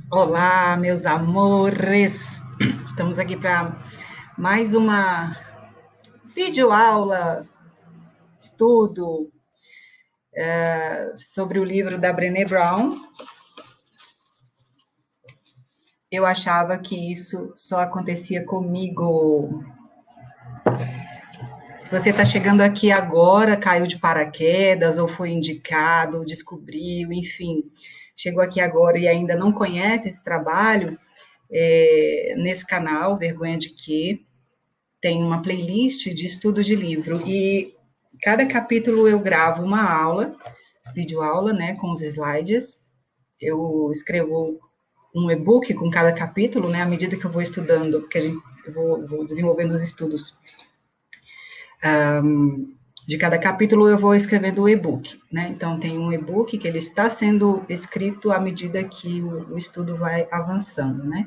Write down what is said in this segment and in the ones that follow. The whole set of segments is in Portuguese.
Olá, meus amores! Estamos aqui para mais uma videoaula, estudo sobre o livro da Brené Brown. Eu achava que isso só acontecia comigo. Se você está chegando aqui agora, caiu de paraquedas, ou foi indicado, ou descobriu, enfim, chegou aqui agora e ainda não conhece esse trabalho, nesse canal, Vergonha de Quê? Tem uma playlist de estudo de livro e cada capítulo eu gravo uma aula, videoaula, né, com os slides. Eu escrevo um e-book com cada capítulo, né, à medida que eu vou estudando, porque eu vou desenvolvendo os estudos de cada capítulo, eu vou escrevendo o e-book, né? Então tem um e-book que ele está sendo escrito à medida que o estudo vai avançando, né?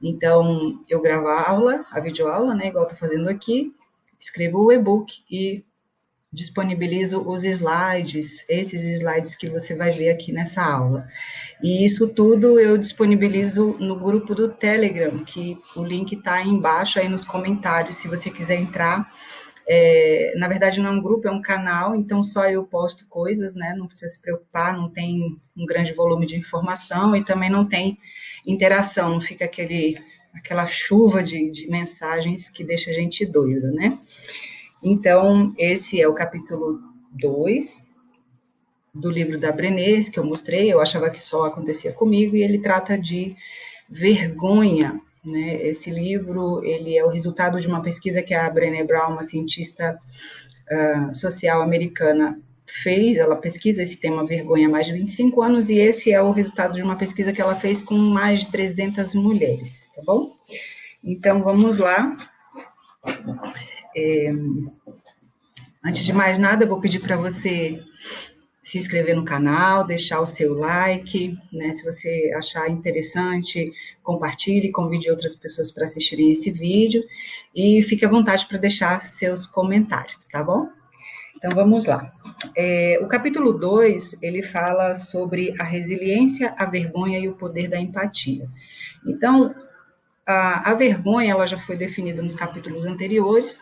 Então, eu gravo a aula, a videoaula, né, igual estou fazendo aqui, escrevo o e-book e disponibilizo os slides, esses slides que você vai ver aqui nessa aula. E isso tudo eu disponibilizo no grupo do Telegram, que o link está aí embaixo, aí nos comentários, se você quiser entrar. Na verdade, não é um grupo, é um canal, então só eu posto coisas, né? Não precisa se preocupar, não tem um grande volume de informação e também não tem interação, não fica aquela chuva de mensagens que deixa a gente doida, né? Então, esse é o capítulo 2 do livro da Brené, que eu mostrei, eu achava que só acontecia comigo, e ele trata de vergonha, né? Esse livro, ele é o resultado de uma pesquisa que a Brené Brown, uma cientista social americana, fez, ela pesquisa esse tema vergonha há mais de 25 anos, e esse é o resultado de uma pesquisa que ela fez com mais de 300 mulheres, tá bom? Então, vamos lá. Antes de mais nada, eu vou pedir para você se inscrever no canal, deixar o seu like, né? Se você achar interessante, compartilhe, convide outras pessoas para assistirem esse vídeo e fique à vontade para deixar seus comentários, tá bom? Então vamos lá. O capítulo 2, ele fala sobre a resiliência, a vergonha e o poder da empatia. Então, a vergonha, ela já foi definida nos capítulos anteriores,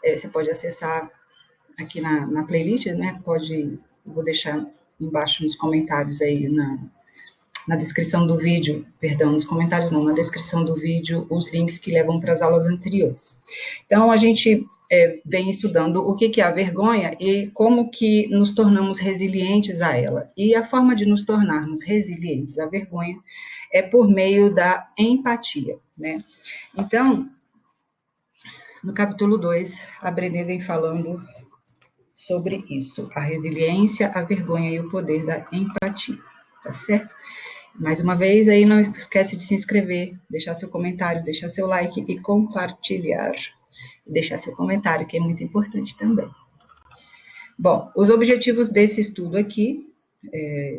você pode acessar aqui na playlist, né? Vou deixar embaixo nos comentários aí, na descrição do vídeo, perdão, nos comentários não, na descrição do vídeo, os links que levam para as aulas anteriores. Então, a gente vem estudando o que é a vergonha e como que nos tornamos resilientes a ela. E a forma de nos tornarmos resilientes à vergonha é por meio da empatia, né? Então, no capítulo 2, a Brené vem falando sobre isso, a resiliência, a vergonha e o poder da empatia, tá certo? Mais uma vez, aí não esquece de se inscrever, deixar seu comentário, deixar seu like e compartilhar. Deixar seu comentário, que é muito importante também. Bom, os objetivos desse estudo aqui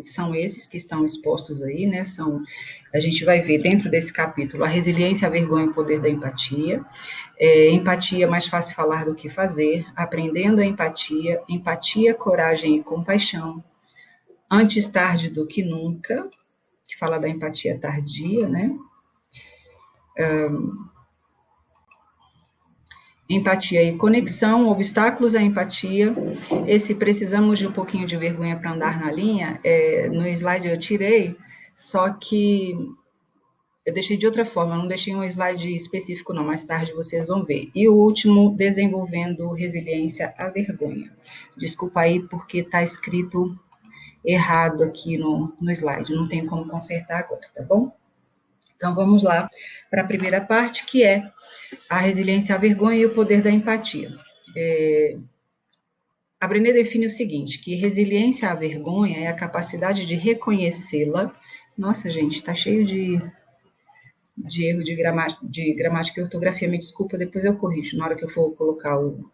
são esses que estão expostos aí, né? A gente vai ver dentro desse capítulo a resiliência, a vergonha e o poder da empatia. Empatia, mais fácil falar do que fazer. Aprendendo a empatia, empatia, coragem e compaixão. Antes tarde do que nunca, que fala da empatia tardia, né? Empatia e conexão, obstáculos à empatia. Esse precisamos de um pouquinho de vergonha para andar na linha. No slide eu tirei, só que eu deixei de outra forma, eu não deixei um slide específico não, mais tarde vocês vão ver. E o último, desenvolvendo resiliência à vergonha. Desculpa aí porque está escrito errado aqui no slide, não tenho como consertar agora, tá bom? Então vamos lá para a primeira parte, que é a resiliência à vergonha e o poder da empatia. A Brené define o seguinte, que resiliência à vergonha é a capacidade de reconhecê-la. Nossa, gente, está cheio de erro de gramática e ortografia, me desculpa, depois eu corrijo. Na hora que eu for colocar o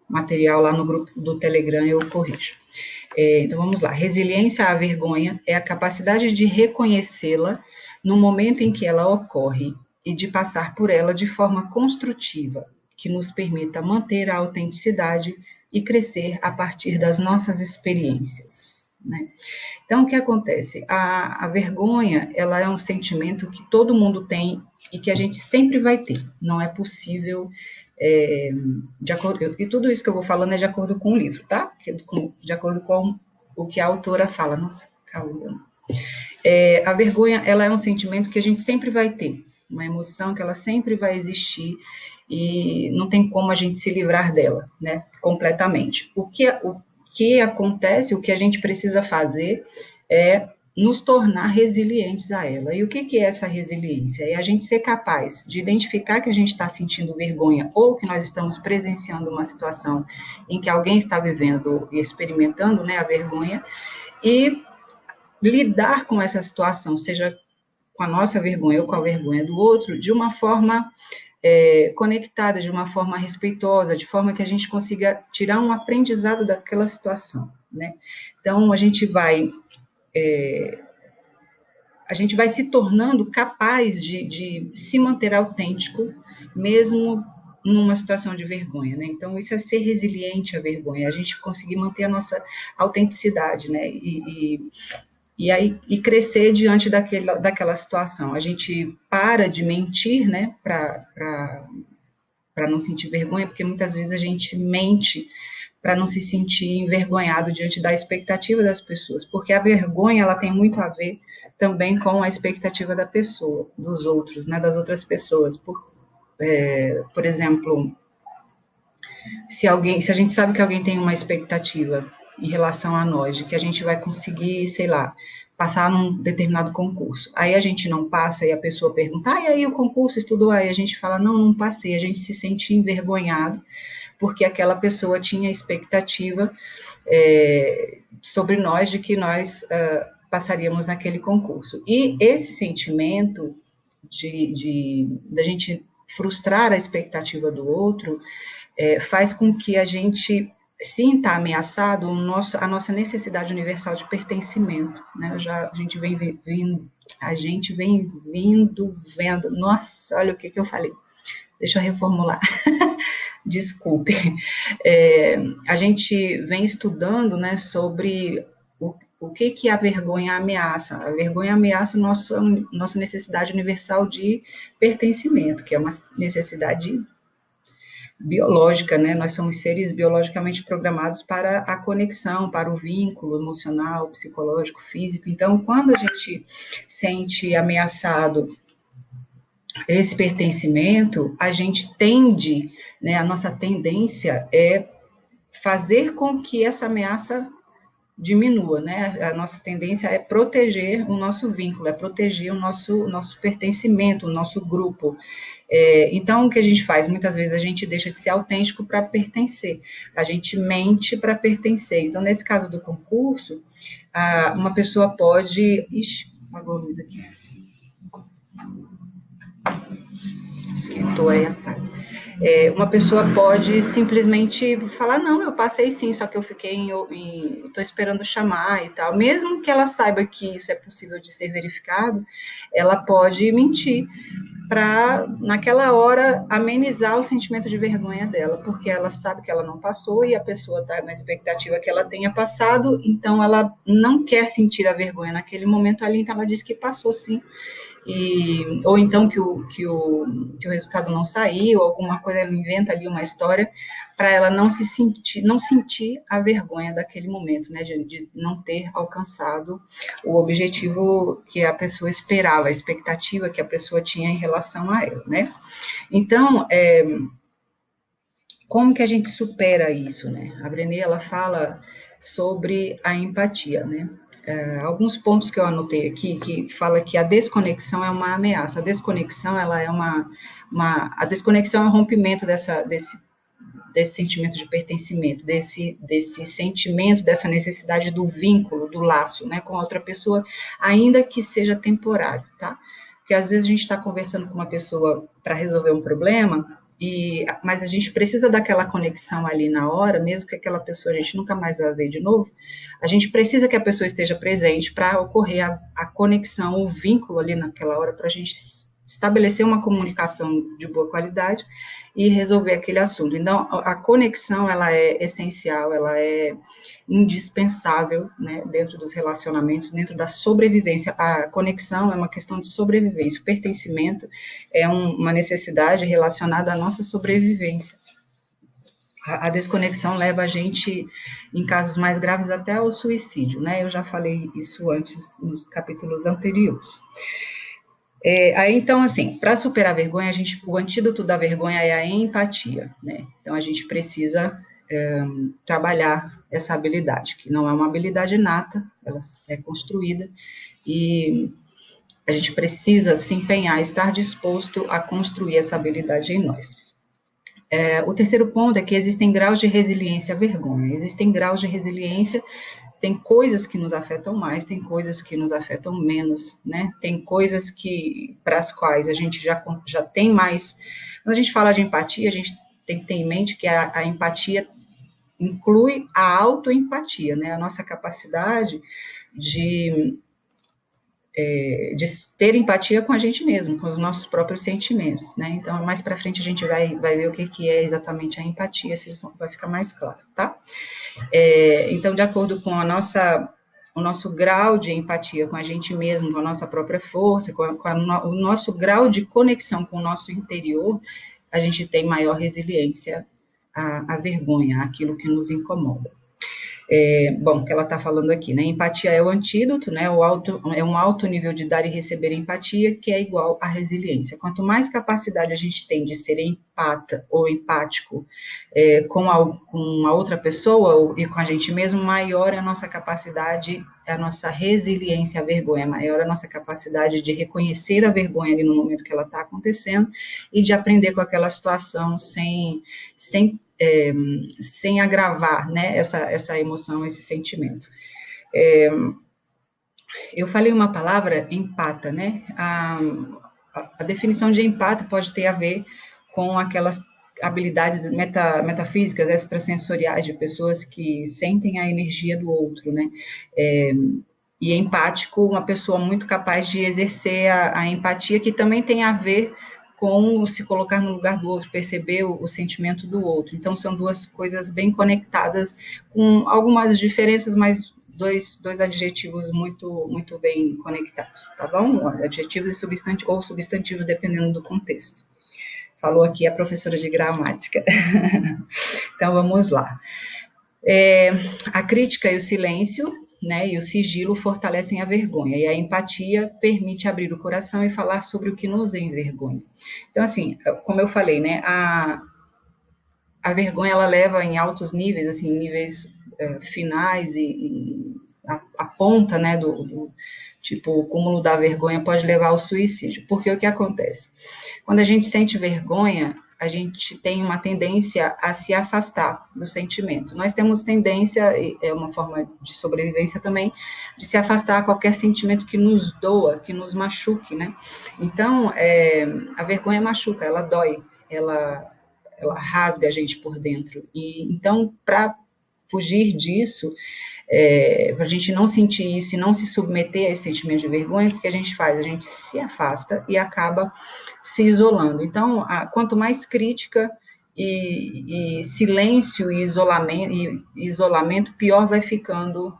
material lá no grupo do Telegram, eu corrijo. Então vamos lá. Resiliência à vergonha é a capacidade de reconhecê-la no momento em que ela ocorre e de passar por ela de forma construtiva, que nos permita manter a autenticidade e crescer a partir das nossas experiências. né? Então, o que acontece? A vergonha, ela é um sentimento que todo mundo tem e que a gente sempre vai ter. Não é possível, de acordo, e tudo isso que eu vou falando é de acordo com o livro, tá? De acordo com o que a autora fala. Nossa, calma. A vergonha, ela é um sentimento que a gente sempre vai ter, uma emoção que ela sempre vai existir e não tem como a gente se livrar dela, né, completamente. O que acontece, o que a gente precisa fazer é nos tornar resilientes a ela. E o que é essa resiliência? É a gente ser capaz de identificar que a gente está sentindo vergonha ou que nós estamos presenciando uma situação em que alguém está vivendo e experimentando, né, a vergonha, e lidar com essa situação, seja com a nossa vergonha ou com a vergonha do outro, de uma forma conectada, de uma forma respeitosa, de forma que a gente consiga tirar um aprendizado daquela situação, né? Então, a gente vai se tornando capaz de se manter autêntico, mesmo numa situação de vergonha, né? Então, isso é ser resiliente à vergonha, a gente conseguir manter a nossa autenticidade, né? E crescer diante daquela situação. A gente para de mentir, né, para não sentir vergonha, porque muitas vezes a gente mente para não se sentir envergonhado diante da expectativa das pessoas, porque a vergonha ela tem muito a ver também com a expectativa da pessoa, dos outros, né, das outras pessoas. Por exemplo, se a gente sabe que alguém tem uma expectativa em relação a nós, de que a gente vai conseguir, sei lá, passar num determinado concurso. Aí a gente não passa e a pessoa pergunta, e aí o concurso estudou? Aí a gente fala, não passei. A gente se sente envergonhado porque aquela pessoa tinha expectativa sobre nós de que nós passaríamos naquele concurso. E esse sentimento da gente frustrar a expectativa do outro faz com que a gente sinta ameaçado a nossa necessidade universal de pertencimento, né? A gente vem vendo, nossa, olha o que eu falei, deixa eu reformular, desculpe, a gente vem estudando, né, sobre o que a vergonha ameaça. A vergonha ameaça nossa necessidade universal de pertencimento, que é uma necessidade biológica, né? Nós somos seres biologicamente programados para a conexão, para o vínculo emocional, psicológico, físico. Então, quando a gente sente ameaçado esse pertencimento, a gente tende, né? A nossa tendência é fazer com que essa ameaça diminua, né? A nossa tendência é proteger o nosso vínculo, é proteger o nosso pertencimento, o nosso grupo. Então, o que a gente faz? Muitas vezes a gente deixa de ser autêntico para pertencer, a gente mente para pertencer. Então, nesse caso do concurso, uma pessoa pode... Ixi, apagou a luz aqui. Esquentou aí a cara. Uma pessoa pode simplesmente falar, não, eu passei sim, só que eu estou esperando chamar e tal. Mesmo que ela saiba que isso é possível de ser verificado, ela pode mentir para, naquela hora, amenizar o sentimento de vergonha dela, porque ela sabe que ela não passou e a pessoa está na expectativa que ela tenha passado, então ela não quer sentir a vergonha naquele momento ali, então ela diz que passou sim. Ou então que o resultado não saiu, alguma coisa, ela inventa ali uma história para ela não sentir a vergonha daquele momento, né, de não ter alcançado o objetivo que a pessoa esperava, a expectativa que a pessoa tinha em relação a ela, né? Então, como que a gente supera isso, né? A Brené, ela fala sobre a empatia, né? Alguns pontos que eu anotei aqui, que fala que a desconexão é uma ameaça. A desconexão, ela é a desconexão é o rompimento desse sentimento de pertencimento, desse sentimento, dessa necessidade do vínculo, do laço, né, com a outra pessoa, ainda que seja temporário, tá? Porque às vezes a gente está conversando com uma pessoa para resolver um problema, mas a gente precisa daquela conexão ali na hora, mesmo que aquela pessoa a gente nunca mais vai ver de novo, a gente precisa que a pessoa esteja presente para ocorrer a conexão, o vínculo ali naquela hora, para a gente estabelecer uma comunicação de boa qualidade e resolver aquele assunto. Então, a conexão, ela é essencial, ela é indispensável, né, dentro dos relacionamentos, dentro da sobrevivência. A conexão é uma questão de sobrevivência, o pertencimento é uma necessidade relacionada à nossa sobrevivência. A desconexão leva a gente, em casos mais graves, até ao suicídio, né? Eu já falei isso antes, nos capítulos anteriores. Aí, então, assim, para superar a vergonha, o antídoto da vergonha é a empatia, né? Então, a gente precisa trabalhar essa habilidade, que não é uma habilidade inata, ela é construída, e a gente precisa se empenhar, estar disposto a construir essa habilidade em nós. O terceiro ponto é que existem graus de resiliência à vergonha. Existem graus de resiliência, tem coisas que nos afetam mais, tem coisas que nos afetam menos, né? Tem coisas para as quais a gente já tem mais. Quando a gente fala de empatia, a gente tem que ter em mente que a empatia inclui a autoempatia, né? A nossa capacidade de ter empatia com a gente mesmo, com os nossos próprios sentimentos, né? Então, mais para frente a gente vai ver o que é exatamente a empatia, vai ficar mais claro, tá? Então, de acordo com o nosso grau de empatia com a gente mesmo, com a nossa própria força, o nosso grau de conexão com o nosso interior, a gente tem maior resiliência à vergonha, àquilo que nos incomoda. Bom, o que ela está falando aqui, né? Empatia é o antídoto, né? É um alto nível de dar e receber empatia, que é igual à resiliência. Quanto mais capacidade a gente tem de ser empata ou empático com a outra pessoa e com a gente mesmo, maior é a nossa capacidade, a nossa resiliência à vergonha, maior é a nossa capacidade de reconhecer a vergonha ali no momento que ela está acontecendo e de aprender com aquela situação sem agravar, né, essa emoção, esse sentimento. Eu falei uma palavra, empata, né? A definição de empata pode ter a ver com aquelas habilidades metafísicas, extrasensoriais, de pessoas que sentem a energia do outro, né? E empático, uma pessoa muito capaz de exercer a empatia, que também tem a ver com se colocar no lugar do outro, perceber o sentimento do outro. Então, são duas coisas bem conectadas, com algumas diferenças, mas dois adjetivos muito, muito bem conectados, tá bom? Adjetivos e substantivos, ou substantivos, dependendo do contexto. Falou aqui a professora de gramática. Então, vamos lá. A crítica e o silêncio, né, e o sigilo fortalecem a vergonha, e a empatia permite abrir o coração e falar sobre o que nos envergonha. Então, assim, como eu falei, né, a vergonha, ela leva em altos níveis, assim, níveis finais, e a ponta, né, tipo, o cúmulo da vergonha pode levar ao suicídio. Porque o que acontece? Quando a gente sente vergonha, a gente tem uma tendência a se afastar do sentimento. Nós temos tendência, é uma forma de sobrevivência também, de se afastar a qualquer sentimento que nos doa, que nos machuque, né? Então, a vergonha machuca, ela dói, ela rasga a gente por dentro. E então, para fugir disso, para a gente não sentir isso e não se submeter a esse sentimento de vergonha, o que a gente faz? A gente se afasta e acaba se isolando. Então, quanto mais crítica e silêncio e isolamento, pior vai ficando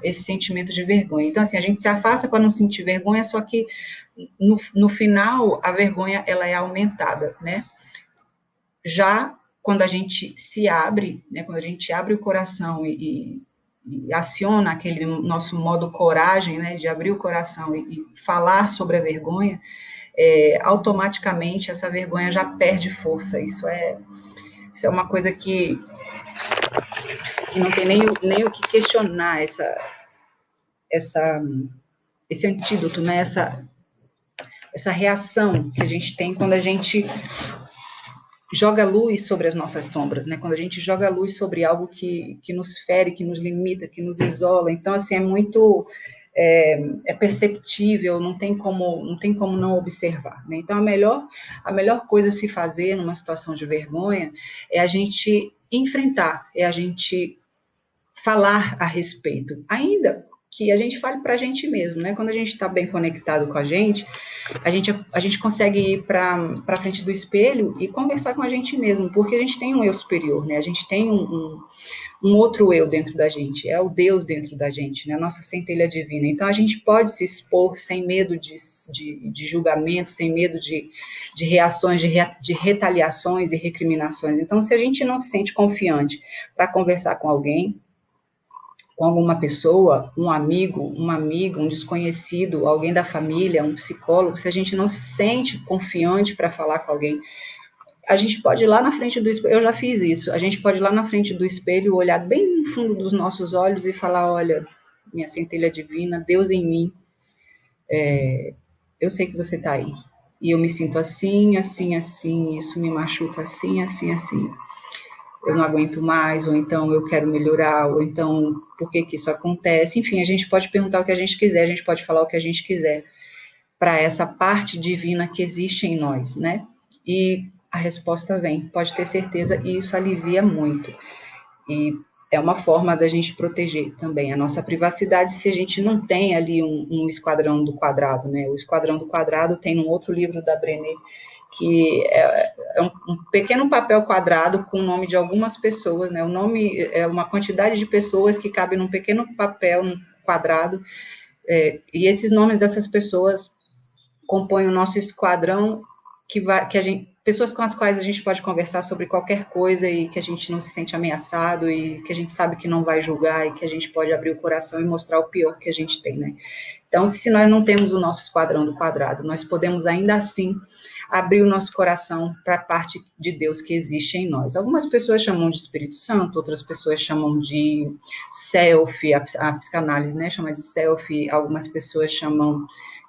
esse sentimento de vergonha. Então, assim, a gente se afasta para não sentir vergonha, só que no final a vergonha ela é aumentada, né? Já quando a gente se abre, né, quando a gente abre o coração e aciona aquele nosso modo coragem, né, de abrir o coração e falar sobre a vergonha, automaticamente essa vergonha já perde força. Isso é uma coisa que não tem nem o que questionar, esse antídoto, né, essa reação que a gente tem quando a gente joga luz sobre as nossas sombras, né? Quando a gente joga luz sobre algo que nos fere, que nos limita, que nos isola. Então, assim, é muito perceptível, não tem como não observar, né? Então, a melhor coisa a se fazer numa situação de vergonha é a gente enfrentar, é a gente falar a respeito. Ainda que a gente fale para a gente mesmo, né? Quando a gente está bem conectado com a gente consegue ir para frente do espelho e conversar com a gente mesmo, porque a gente tem um eu superior, né? A gente tem um outro eu dentro da gente, é o Deus dentro da gente, né? A nossa centelha divina. Então a gente pode se expor sem medo de julgamento, sem medo de reações, de retaliações e recriminações. Então, se a gente não se sente confiante para conversar com alguém, com alguma pessoa, um amigo, uma amiga, um desconhecido, alguém da família, um psicólogo, se a gente não se sente confiante para falar com alguém, a gente pode ir lá na frente do espelho, eu já fiz isso, a gente pode ir lá na frente do espelho, olhar bem no fundo dos nossos olhos e falar, olha, minha centelha divina, Deus em mim, eu sei que você está aí. E eu me sinto assim, assim, assim, isso me machuca assim, assim, assim. Eu não aguento mais, ou então eu quero melhorar, ou então por que isso acontece? Enfim, a gente pode perguntar o que a gente quiser, a gente pode falar o que a gente quiser para essa parte divina que existe em nós, né? E a resposta vem, pode ter certeza, e isso alivia muito. E é uma forma da gente proteger também a nossa privacidade se a gente não tem ali um esquadrão do quadrado, né? O esquadrão do quadrado tem num outro livro da Brené, que é um pequeno papel quadrado com o nome de algumas pessoas, né? O nome é uma quantidade de pessoas que cabe num pequeno papel quadrado, e esses nomes dessas pessoas compõem o nosso esquadrão que a gente, pessoas com as quais a gente pode conversar sobre qualquer coisa e que a gente não se sente ameaçado e que a gente sabe que não vai julgar e que a gente pode abrir o coração e mostrar o pior que a gente tem, né? Então, se nós não temos o nosso esquadrão do quadrado, nós podemos ainda assim abrir o nosso coração para a parte de Deus que existe em nós. Algumas pessoas chamam de Espírito Santo, outras pessoas chamam de self, a psicanálise, né, chama de self, algumas pessoas chamam,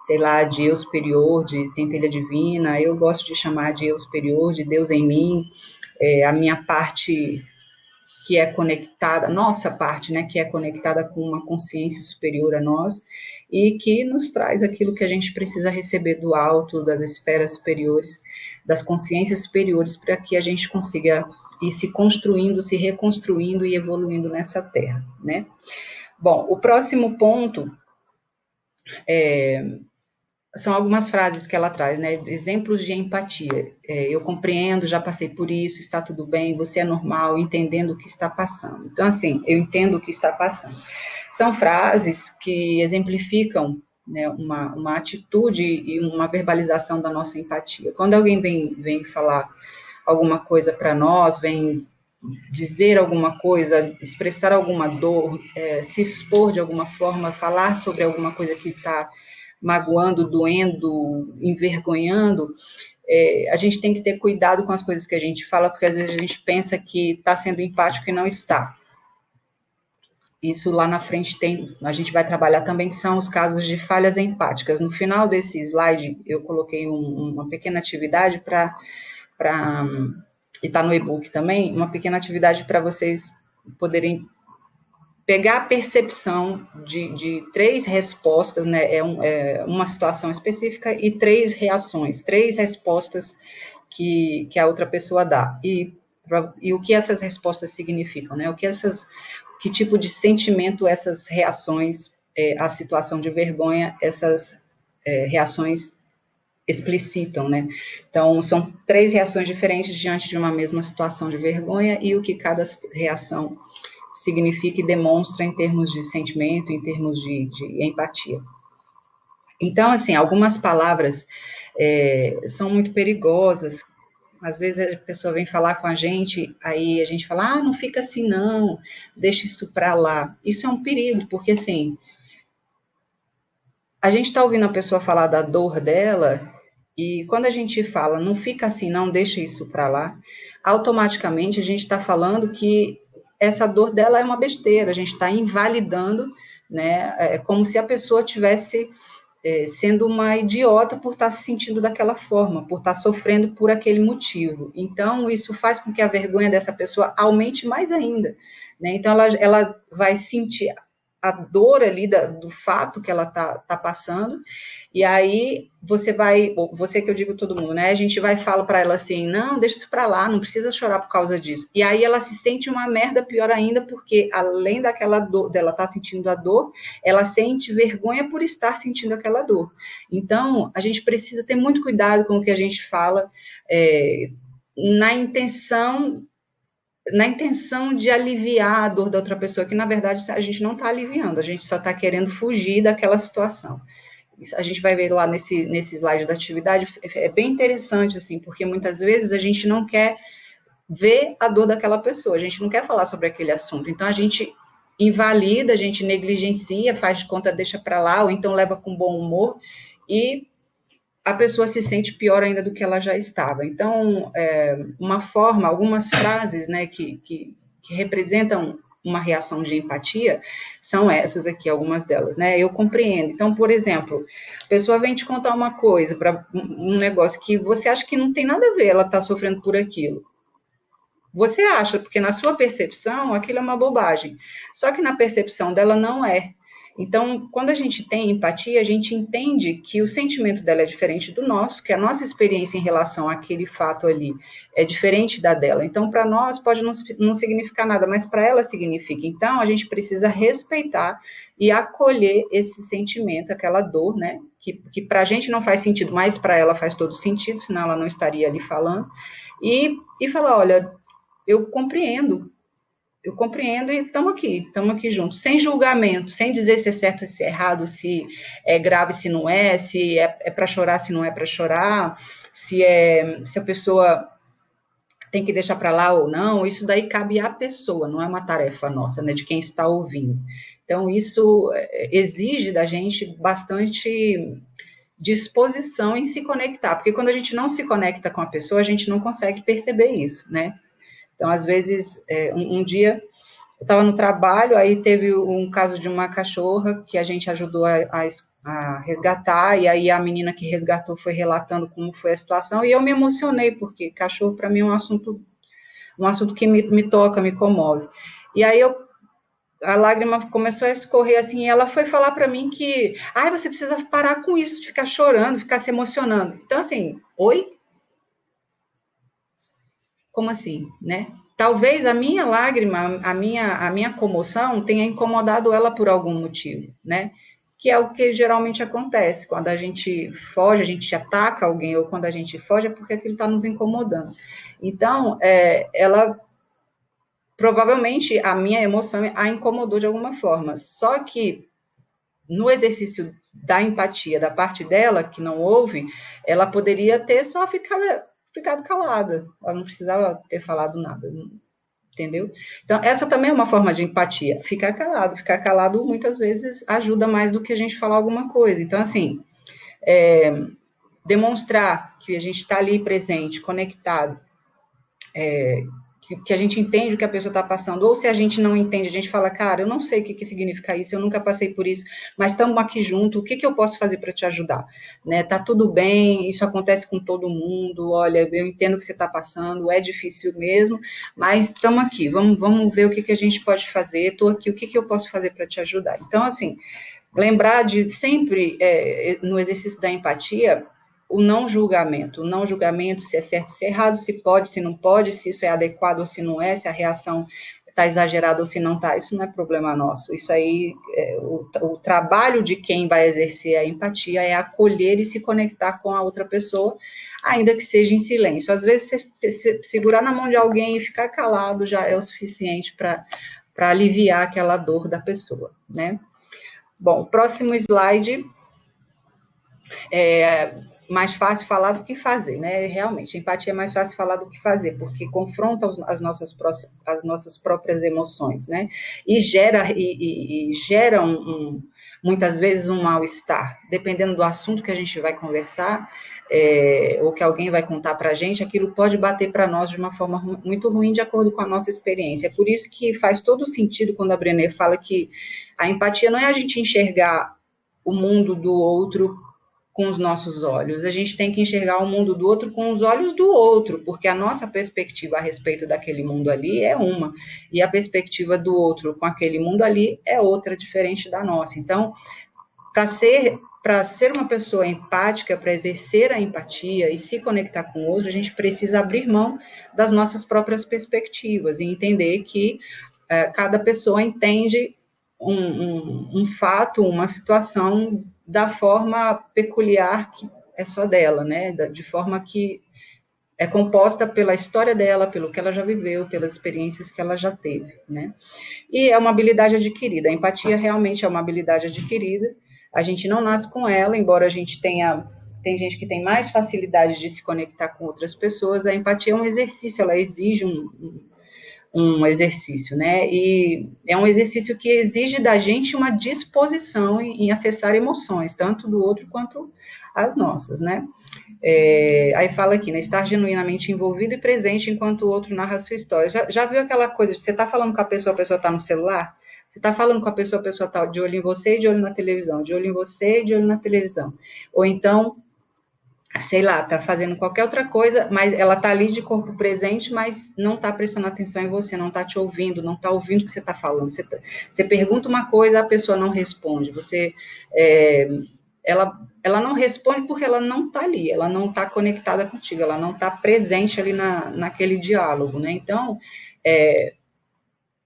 sei lá, de eu superior, de centelha divina, eu gosto de chamar de eu superior, de Deus em mim, a minha parte que é conectada, nossa parte, né, que é conectada com uma consciência superior a nós, e que nos traz aquilo que a gente precisa receber do alto, das esferas superiores, das consciências superiores, para que a gente consiga ir se construindo, se reconstruindo e evoluindo nessa terra, né? Bom, o próximo ponto são algumas frases que ela traz, né? Exemplos de empatia. Eu compreendo, já passei por isso, está tudo bem, você é normal, entendendo o que está passando. Então, assim, eu entendo o que está passando. São frases que exemplificam, né, uma atitude e uma verbalização da nossa empatia. Quando alguém vem falar alguma coisa para nós, vem dizer alguma coisa, expressar alguma dor, se expor de alguma forma, falar sobre alguma coisa que está magoando, doendo, envergonhando, a gente tem que ter cuidado com as coisas que a gente fala, porque às vezes a gente pensa que está sendo empático e não está. Isso lá na frente a gente vai trabalhar também, que são os casos de falhas empáticas. No final desse slide, eu coloquei uma pequena atividade e está no e-book também, uma pequena atividade para vocês poderem pegar a percepção de três respostas, né? Uma situação específica e três reações, três respostas que a outra pessoa dá. E o que essas respostas significam, né? Que tipo de sentimento essas reações, a situação de vergonha, essas reações explicitam, né? Então, são três reações diferentes diante de uma mesma situação de vergonha e o que cada reação significa e demonstra em termos de sentimento, em termos de empatia. Então, assim, algumas palavras são muito perigosas. Às vezes a pessoa vem falar com a gente, aí a gente fala, não fica assim não, deixa isso para lá. Isso é um perigo, porque assim, a gente está ouvindo a pessoa falar da dor dela, e quando a gente fala, não fica assim não, deixa isso para lá, automaticamente a gente está falando que essa dor dela é uma besteira, a gente está invalidando, né? É como se a pessoa tivesse sendo uma idiota por estar se sentindo daquela forma, por estar sofrendo por aquele motivo. Então, isso faz com que a vergonha dessa pessoa aumente mais ainda, né? Então, ela vai sentir a dor ali do fato que ela tá passando, e aí você que eu digo todo mundo, né? A gente vai e fala para ela assim, não, deixa isso para lá, não precisa chorar por causa disso. E aí ela se sente uma merda pior ainda, porque além daquela dor, dela estar sentindo a dor, ela sente vergonha por estar sentindo aquela dor. Então, a gente precisa ter muito cuidado com o que a gente fala, na intenção de aliviar a dor da outra pessoa, que na verdade a gente não está aliviando, a gente só está querendo fugir daquela situação. A gente vai ver lá nesse slide da atividade, é bem interessante, assim, porque muitas vezes a gente não quer ver a dor daquela pessoa, a gente não quer falar sobre aquele assunto, então a gente invalida, a gente negligencia, faz de conta, deixa para lá, ou então leva com bom humor, e a pessoa se sente pior ainda do que ela já estava. Então, algumas frases, né, que representam uma reação de empatia, são essas aqui, algumas delas, né? Eu compreendo. Então, por exemplo, a pessoa vem te contar uma coisa, para um negócio que você acha que não tem nada a ver, ela está sofrendo por aquilo. Você acha, porque na sua percepção aquilo é uma bobagem. Só que na percepção dela não é. Então, quando a gente tem empatia, a gente entende que o sentimento dela é diferente do nosso, que a nossa experiência em relação àquele fato ali é diferente da dela. Então, para nós pode não significar nada, mas para ela significa. Então, a gente precisa respeitar e acolher esse sentimento, aquela dor, né? Que para a gente não faz sentido, mas para ela faz todo sentido, senão ela não estaria ali falando. E falar, olha, eu compreendo e estamos aqui juntos, sem julgamento, sem dizer se é certo, se é errado, se é grave, se não é, se é para chorar, se não é para chorar, se a pessoa tem que deixar para lá ou não, isso daí cabe à pessoa, não é uma tarefa nossa, né, de quem está ouvindo. Então, isso exige da gente bastante disposição em se conectar, porque quando a gente não se conecta com a pessoa, a gente não consegue perceber isso, né? Então, às vezes, um dia eu estava no trabalho, aí teve um caso de uma cachorra que a gente ajudou a resgatar, e aí a menina que resgatou foi relatando como foi a situação, e eu me emocionei, porque cachorro para mim é um assunto que me toca, me comove. E aí a lágrima começou a escorrer assim, e ela foi falar para mim que, você precisa parar com isso, de ficar chorando, ficar se emocionando. Então, assim, oi? Como assim, né? Talvez a minha lágrima, a minha comoção tenha incomodado ela por algum motivo, né? Que é o que geralmente acontece quando a gente foge, a gente ataca alguém, ou quando a gente foge, é porque aquilo está nos incomodando. Então, ela provavelmente a minha emoção a incomodou de alguma forma. Só que no exercício da empatia da parte dela, que não houve, ela poderia ter só ficado calada. Ela não precisava ter falado nada, entendeu? Então, essa também é uma forma de empatia. Ficar calado. Ficar calado, muitas vezes, ajuda mais do que a gente falar alguma coisa. Então, assim, demonstrar que a gente está ali presente, conectado, que a gente entende o que a pessoa está passando, ou se a gente não entende, a gente fala, cara, eu não sei o que significa isso, eu nunca passei por isso, mas estamos aqui junto, o que eu posso fazer para te ajudar? Né? Tá tudo bem, isso acontece com todo mundo, olha, eu entendo o que você está passando, é difícil mesmo, mas estamos aqui, vamos ver o que a gente pode fazer, estou aqui, o que eu posso fazer para te ajudar? Então, assim, lembrar de sempre, no exercício da empatia, o não julgamento, se é certo, se é errado, se pode, se não pode, se isso é adequado ou se não é, se a reação está exagerada ou se não está, isso não é problema nosso. Isso aí, o trabalho de quem vai exercer a empatia é acolher e se conectar com a outra pessoa, ainda que seja em silêncio. Às vezes, você segurar na mão de alguém e ficar calado já é o suficiente para aliviar aquela dor da pessoa, né? Bom, próximo slide. Mais fácil falar do que fazer, né? Realmente, empatia é mais fácil falar do que fazer, porque confronta as nossas próprias emoções, né? E gera muitas vezes um mal-estar. Dependendo do assunto que a gente vai conversar, ou que alguém vai contar para a gente, aquilo pode bater para nós de uma forma muito ruim, de acordo com a nossa experiência. É por isso que faz todo sentido quando a Brené fala que a empatia não é a gente enxergar o mundo do outro com os nossos olhos, a gente tem que enxergar o mundo do outro com os olhos do outro, porque a nossa perspectiva a respeito daquele mundo ali é uma, e a perspectiva do outro com aquele mundo ali é outra, diferente da nossa. Então, para ser uma pessoa empática, para exercer a empatia e se conectar com o outro, a gente precisa abrir mão das nossas próprias perspectivas e entender que cada pessoa entende um fato, uma situação da forma peculiar que é só dela, né? De forma que é composta pela história dela, pelo que ela já viveu, pelas experiências que ela já teve, né? E é uma habilidade adquirida. A empatia realmente é uma habilidade adquirida. A gente não nasce com ela, embora a gente tem gente que tem mais facilidade de se conectar com outras pessoas. A empatia é um exercício, ela exige um exercício, né? E é um exercício que exige da gente uma disposição em acessar emoções, tanto do outro quanto as nossas, né? Aí fala aqui, né? Estar genuinamente envolvido e presente enquanto o outro narra a sua história. Já viu aquela coisa de você tá falando com a pessoa tá no celular? Você tá falando com a pessoa tá de olho em você e de olho na televisão, de olho em você e de olho na televisão. Ou então, sei lá, tá fazendo qualquer outra coisa, mas ela tá ali de corpo presente, mas não tá prestando atenção em você, não tá te ouvindo, não tá ouvindo o que você tá falando. Você pergunta uma coisa, a pessoa não responde. Ela não responde porque ela não está ali, ela não está conectada contigo, ela não está presente ali naquele diálogo, né? Então,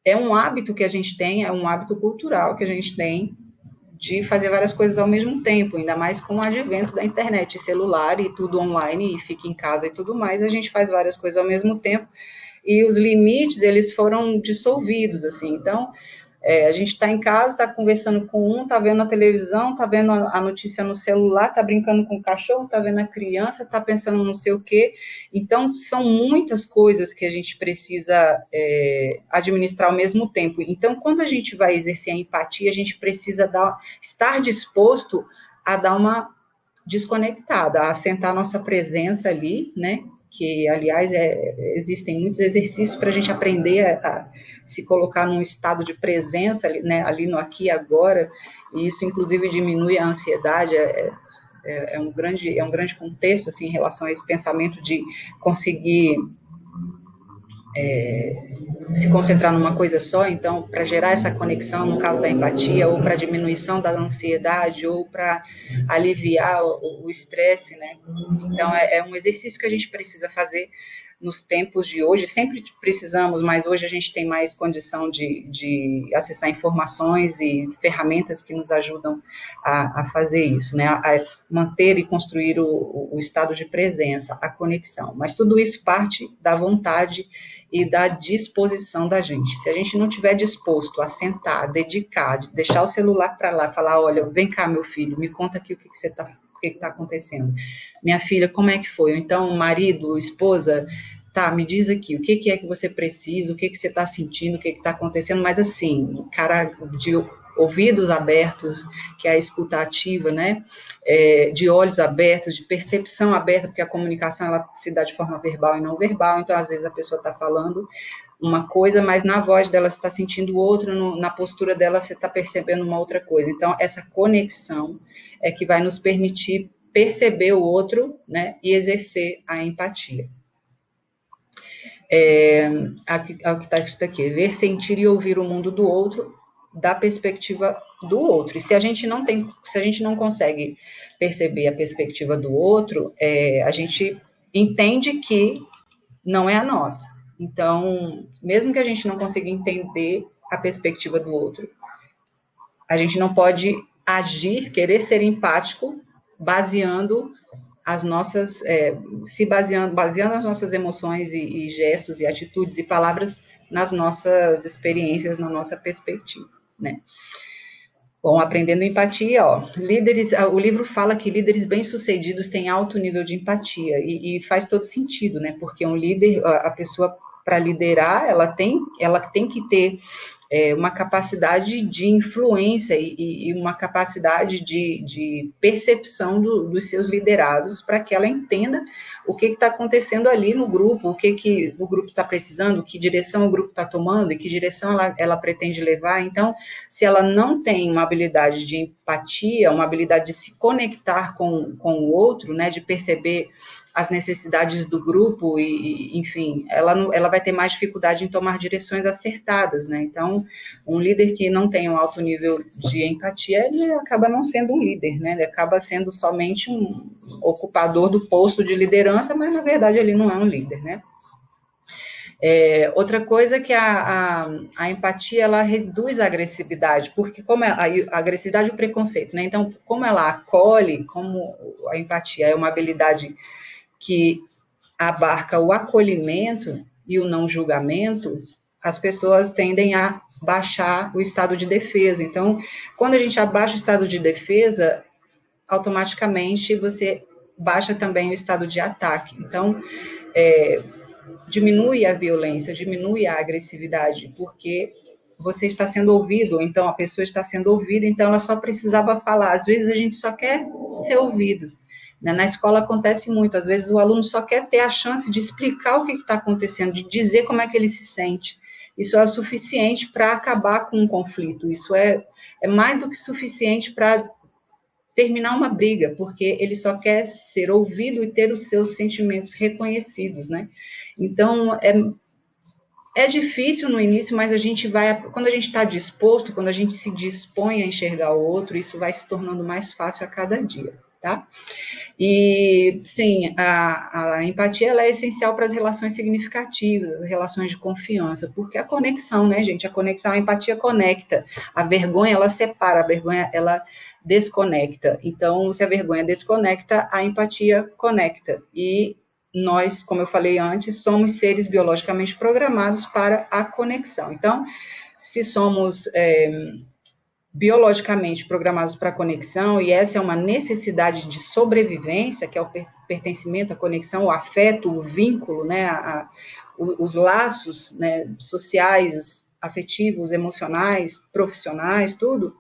é um hábito que a gente tem, é um hábito cultural que a gente tem de fazer várias coisas ao mesmo tempo, ainda mais com o advento da internet, celular e tudo online, e fica em casa e tudo mais, a gente faz várias coisas ao mesmo tempo, e os limites, eles foram dissolvidos, assim, então, a gente está em casa, está conversando com um, está vendo a televisão, está vendo a notícia no celular, está brincando com o cachorro, está vendo a criança, está pensando não sei o quê. Então, são muitas coisas que a gente precisa administrar ao mesmo tempo. Então, quando a gente vai exercer a empatia, a gente precisa estar disposto a dar uma desconectada, a assentar a nossa presença ali, né? Que, aliás, existem muitos exercícios para a gente aprender a se colocar num estado de presença, né, ali no aqui e agora, e isso, inclusive, diminui a ansiedade, é um grande contexto, assim, em relação a esse pensamento de conseguir se concentrar numa coisa só, então, para gerar essa conexão, no caso da empatia, ou para diminuição da ansiedade, ou para aliviar o estresse, né? Então, é um exercício que a gente precisa fazer nos tempos de hoje, sempre precisamos, mas hoje a gente tem mais condição de acessar informações e ferramentas que nos ajudam a fazer isso, né? A manter e construir o estado de presença, a conexão. Mas tudo isso parte da vontade e da disposição da gente. Se a gente não tiver disposto a sentar, dedicar, deixar o celular para lá, falar, olha, vem cá, meu filho, me conta aqui o que está acontecendo. Minha filha, como é que foi? Ou então, marido, esposa, tá, me diz aqui, o que é que você precisa, o que você está sentindo, o que está acontecendo, mas assim, cara, de ouvidos abertos, que é a escuta ativa, né, de olhos abertos, de percepção aberta, porque a comunicação, ela se dá de forma verbal e não verbal, então, às vezes, a pessoa está falando uma coisa, mas na voz dela você está sentindo outra, na postura dela você está percebendo uma outra coisa. Então, essa conexão é que vai nos permitir perceber o outro, né, e exercer a empatia. O que está escrito aqui, ver, sentir e ouvir o mundo do outro da perspectiva do outro. E se a gente não consegue perceber a perspectiva do outro, a gente entende que não é a nossa. Então, mesmo que a gente não consiga entender a perspectiva do outro, a gente não pode agir, querer ser empático, baseando as nossas, baseando as nossas emoções e gestos e atitudes e palavras nas nossas experiências, na nossa perspectiva, né? Bom, aprendendo empatia, o livro fala que líderes bem-sucedidos têm alto nível de empatia, e faz todo sentido, né? Porque um líder, a pessoa, para liderar, ela tem que ter uma capacidade de influência e uma capacidade de percepção dos seus liderados para que ela entenda o que está acontecendo ali no grupo, o que o grupo está precisando, que direção o grupo está tomando e que direção ela pretende levar. Então, se ela não tem uma habilidade de empatia, uma habilidade de se conectar com o outro, né, de perceber as necessidades do grupo enfim, ela vai ter mais dificuldade em tomar direções acertadas, né? Então, um líder que não tem um alto nível de empatia, ele acaba não sendo um líder, né? Ele acaba sendo somente um ocupador do posto de liderança, mas, na verdade, ele não é um líder, né? Outra coisa é que a empatia, ela reduz a agressividade, porque como a agressividade e o preconceito, né? Então, como ela acolhe, como a empatia é uma habilidade que abarca o acolhimento e o não julgamento, as pessoas tendem a baixar o estado de defesa. Então, quando a gente abaixa o estado de defesa, automaticamente você baixa também o estado de ataque. Então, diminui a violência, diminui a agressividade, porque você está sendo ouvido, então a pessoa está sendo ouvida, então ela só precisava falar. Às vezes a gente só quer ser ouvido. Na escola acontece muito, às vezes o aluno só quer ter a chance de explicar o que está acontecendo, de dizer como é que ele se sente. Isso é o suficiente para acabar com um conflito, isso é mais do que suficiente para terminar uma briga, porque ele só quer ser ouvido e ter os seus sentimentos reconhecidos, né? Então, é difícil no início, mas quando a gente está disposto, quando a gente se dispõe a enxergar o outro, isso vai se tornando mais fácil a cada dia, tá? E, sim, a empatia ela é essencial para as relações significativas, as relações de confiança, porque a conexão, né, gente? A empatia conecta, a vergonha, ela separa, a vergonha, ela desconecta. Então, se a vergonha desconecta, a empatia conecta. E nós, como eu falei antes, somos seres biologicamente programados para a conexão. Então, se somos biologicamente programados para a conexão, e essa é uma necessidade de sobrevivência, que é o pertencimento, a conexão, o afeto, o vínculo, né, os laços, né, sociais, afetivos, emocionais, profissionais, tudo,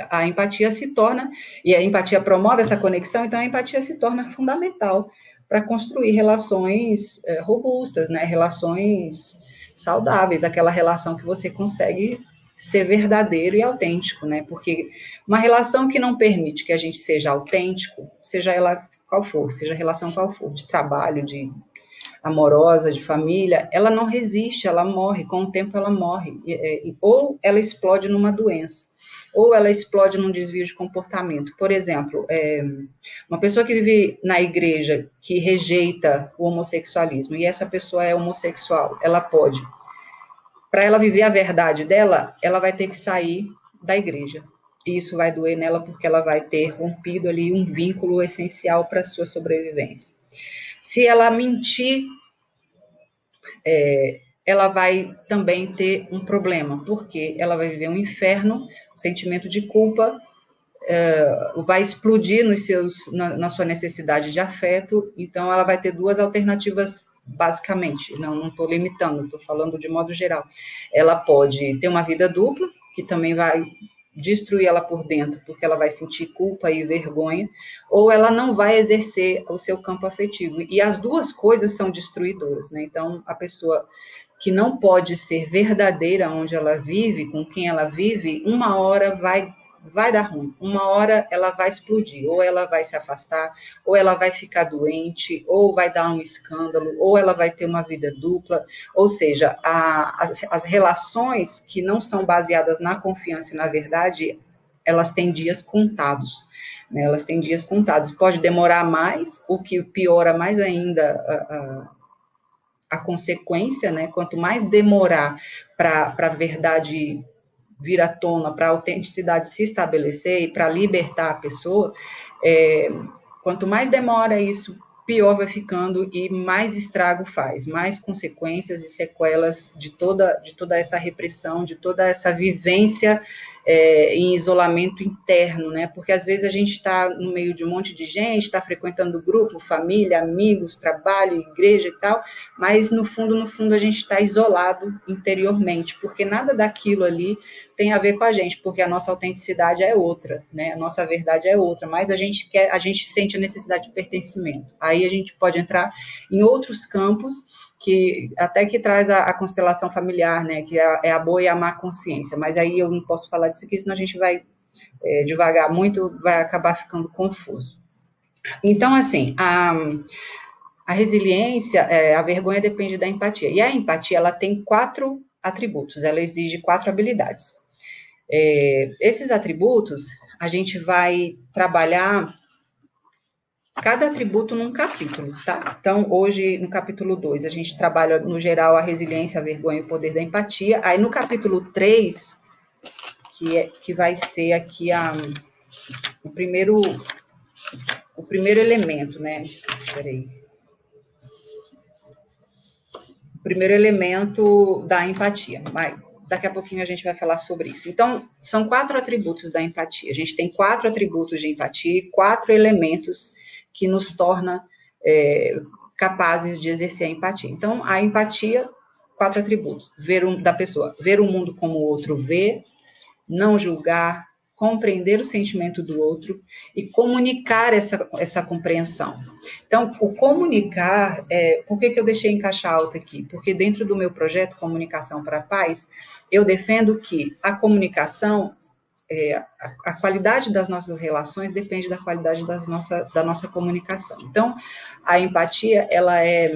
a empatia se torna, e a empatia promove essa conexão, então a empatia se torna fundamental para construir relações robustas, né, relações saudáveis, aquela relação que você consegue ser verdadeiro e autêntico, né? Porque uma relação que não permite que a gente seja autêntico, seja ela qual for, seja a relação qual for, de trabalho, de amorosa, de família, ela não resiste, ela morre, com o tempo ela morre, ou ela explode numa doença, ou ela explode num desvio de comportamento. Por exemplo, uma pessoa que vive na igreja que rejeita o homossexualismo, e essa pessoa é homossexual, ela pode, para ela viver a verdade dela, ela vai ter que sair da igreja. E isso vai doer nela porque ela vai ter rompido ali um vínculo essencial para a sua sobrevivência. Se ela mentir, ela vai também ter um problema, porque ela vai viver um inferno, o sentimento de culpa vai explodir na sua necessidade de afeto, então ela vai ter duas alternativas basicamente, não estou limitando, estou falando de modo geral. Ela pode ter uma vida dupla, que também vai destruir ela por dentro, porque ela vai sentir culpa e vergonha, ou ela não vai exercer o seu campo afetivo. E as duas coisas são destruidoras, né? Então, a pessoa que não pode ser verdadeira onde ela vive, com quem ela vive, uma hora vai dar ruim, uma hora ela vai explodir, ou ela vai se afastar, ou ela vai ficar doente, ou vai dar um escândalo, ou ela vai ter uma vida dupla, ou seja, as relações que não são baseadas na confiança e na verdade, elas têm dias contados, né? Elas têm dias contados, pode demorar mais, o que piora mais ainda a consequência, né? Quanto mais demorar para a verdade vir à tona, para a autenticidade se estabelecer e para libertar a pessoa, quanto mais demora isso, pior vai ficando e mais estrago faz, mais consequências e sequelas de toda essa repressão, de toda essa vivência em isolamento interno, né? Porque às vezes a gente está no meio de um monte de gente, está frequentando grupo, família, amigos, trabalho, igreja e tal, mas no fundo a gente está isolado interiormente, porque nada daquilo ali tem a ver com a gente, porque a nossa autenticidade é outra, né? A nossa verdade é outra, mas a gente sente a necessidade de pertencimento. Aí a gente pode entrar em outros campos que até que traz a constelação familiar, né? Que é a boa e a má consciência. Mas aí eu não posso falar disso aqui, senão a gente vai devagar muito, vai acabar ficando confuso. Então, assim, a resiliência, a vergonha depende da empatia. E a empatia, ela tem 4 atributos, ela exige 4 habilidades. Esses atributos, a gente vai trabalhar cada atributo num capítulo, tá? Então, hoje, no capítulo 2, a gente trabalha, no geral, a resiliência, a vergonha e o poder da empatia. Aí, no capítulo 3, que vai ser aqui o primeiro elemento, né? Peraí. O primeiro elemento da empatia. Daqui a pouquinho a gente vai falar sobre isso. Então, são 4 atributos da empatia. A gente tem 4 atributos de empatia e 4 elementos que nos torna capazes de exercer a empatia. Então, a empatia, 4 atributos. Da pessoa, ver o mundo como o outro vê, não julgar, compreender o sentimento do outro e comunicar essa compreensão. Então, o comunicar, por que eu deixei em caixa alta aqui? Porque dentro do meu projeto Comunicação para a Paz, eu defendo que a comunicação, a qualidade das nossas relações depende da qualidade da nossa comunicação. Então, a empatia, ela é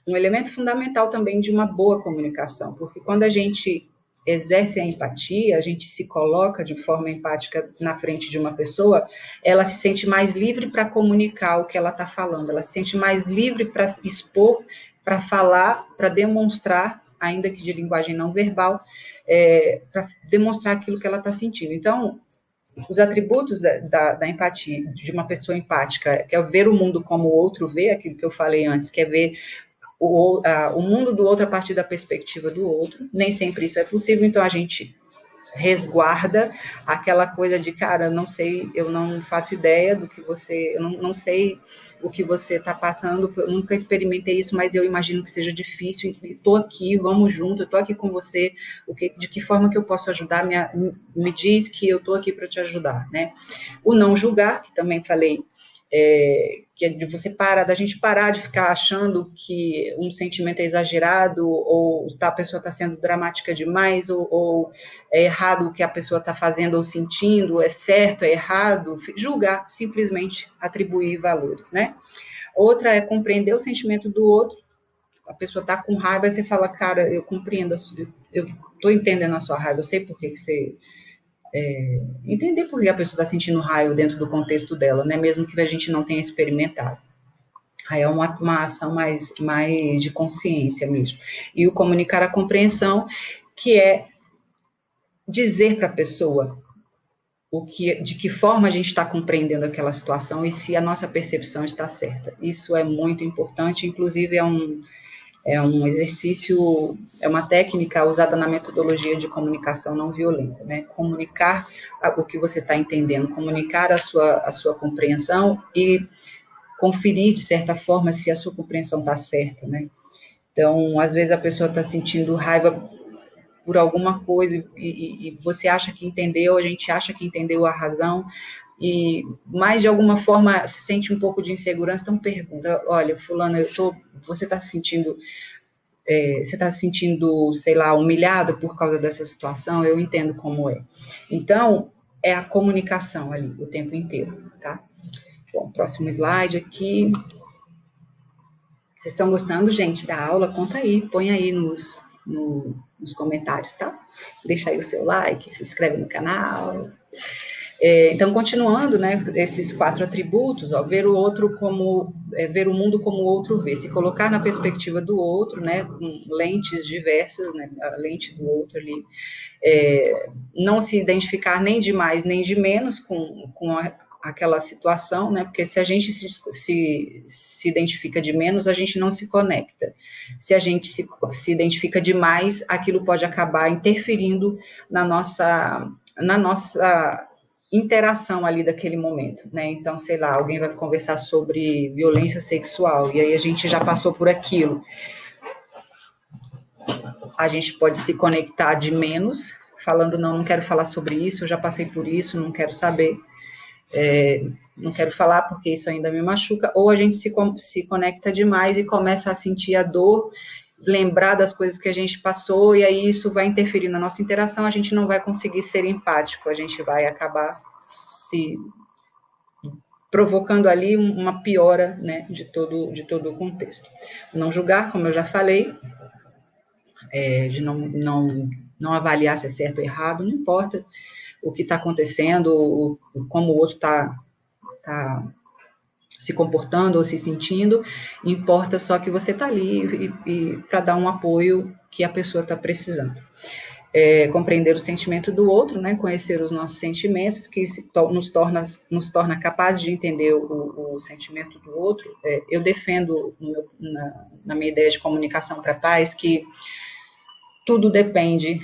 um elemento fundamental também de uma boa comunicação, porque quando a gente exerce a empatia, a gente se coloca de forma empática na frente de uma pessoa, ela se sente mais livre para comunicar o que ela está falando, ela se sente mais livre para expor, para falar, para demonstrar, ainda que de linguagem não verbal, para demonstrar aquilo que ela está sentindo. Então, os atributos da empatia, de uma pessoa empática, que é ver o mundo como o outro vê, aquilo que eu falei antes, que é ver o mundo do outro a partir da perspectiva do outro. Nem sempre isso é possível, então a gente resguarda aquela coisa de, cara, eu não faço ideia do que você, eu não sei o que você está passando, eu nunca experimentei isso, mas eu imagino que seja difícil, estou aqui, vamos junto, eu estou aqui com você, de que forma que eu posso ajudar, me diz que eu estou aqui para te ajudar, né? O não julgar, que também falei, que é de da gente parar de ficar achando que um sentimento é exagerado, ou a pessoa está sendo dramática demais, ou é errado o que a pessoa está fazendo ou sentindo, é certo, é errado, julgar, simplesmente atribuir valores, né? Outra é compreender o sentimento do outro. A pessoa está com raiva, e você fala, cara, eu compreendo, eu estou entendendo a sua raiva, eu sei por que você... entender por que a pessoa está sentindo raiva dentro do contexto dela, né? Mesmo que a gente não tenha experimentado. Aí é uma ação mais de consciência mesmo. E o comunicar a compreensão, que é dizer para a pessoa de que forma a gente está compreendendo aquela situação e se a nossa percepção está certa. Isso é muito importante, inclusive é um exercício, é uma técnica usada na metodologia de comunicação não violenta, né? Comunicar o que você está entendendo, comunicar a sua compreensão e conferir, de certa forma, se a sua compreensão está certa, né? Então, às vezes a pessoa está sentindo raiva por alguma coisa e você acha que entendeu, a gente acha que entendeu a razão, mas de alguma forma sente um pouco de insegurança, então pergunta, olha, fulano, você está se sentindo, sei lá, humilhado por causa dessa situação? Eu entendo como é. Então, é a comunicação ali o tempo inteiro, tá? Bom, próximo slide aqui. Vocês estão gostando, gente, da aula? Conta aí, põe aí nos comentários, tá? Deixa aí o seu like, se inscreve no canal. Então, continuando, né, esses 4 atributos, ver o outro ver o mundo como o outro vê, se colocar na perspectiva do outro, né, com lentes diversas, né, a lente do outro ali, não se identificar nem de mais nem de menos com aquela situação, né, porque se a gente se identifica de menos, a gente não se conecta. Se a gente se identifica de mais, aquilo pode acabar interferindo na nossa na nossa interação ali daquele momento, né? Então, sei lá, alguém vai conversar sobre violência sexual, e aí a gente já passou por aquilo. A gente pode se conectar de menos, falando, não quero falar sobre isso, eu já passei por isso, não quero saber, não quero falar porque isso ainda me machuca, ou a gente se conecta demais e começa a sentir a dor, lembrar das coisas que a gente passou, e aí isso vai interferir na nossa interação, a gente não vai conseguir ser empático, a gente vai acabar se provocando ali uma piora, né, de todo o contexto. Não julgar, como eu já falei, de não avaliar se é certo ou errado, não importa o que está acontecendo, como o outro está se comportando ou se sentindo, importa só que você está ali para dar um apoio que a pessoa está precisando. Compreender o sentimento do outro, né, conhecer os nossos sentimentos, que nos torna capazes de entender o sentimento do outro. Eu defendo na minha ideia de comunicação para a paz que tudo depende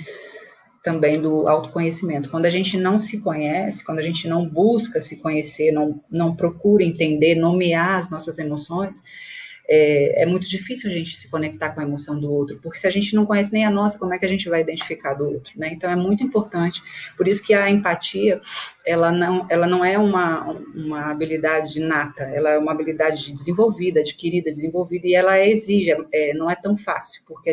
também do autoconhecimento. Quando a gente não se conhece, quando a gente não busca se conhecer, não procura entender, nomear as nossas emoções, é muito difícil a gente se conectar com a emoção do outro, porque se a gente não conhece nem a nossa, como é que a gente vai identificar do outro, né? Então é muito importante, por isso que a empatia, ela não é uma habilidade nata, ela é uma habilidade desenvolvida, adquirida, desenvolvida, e ela exige, não é tão fácil, porque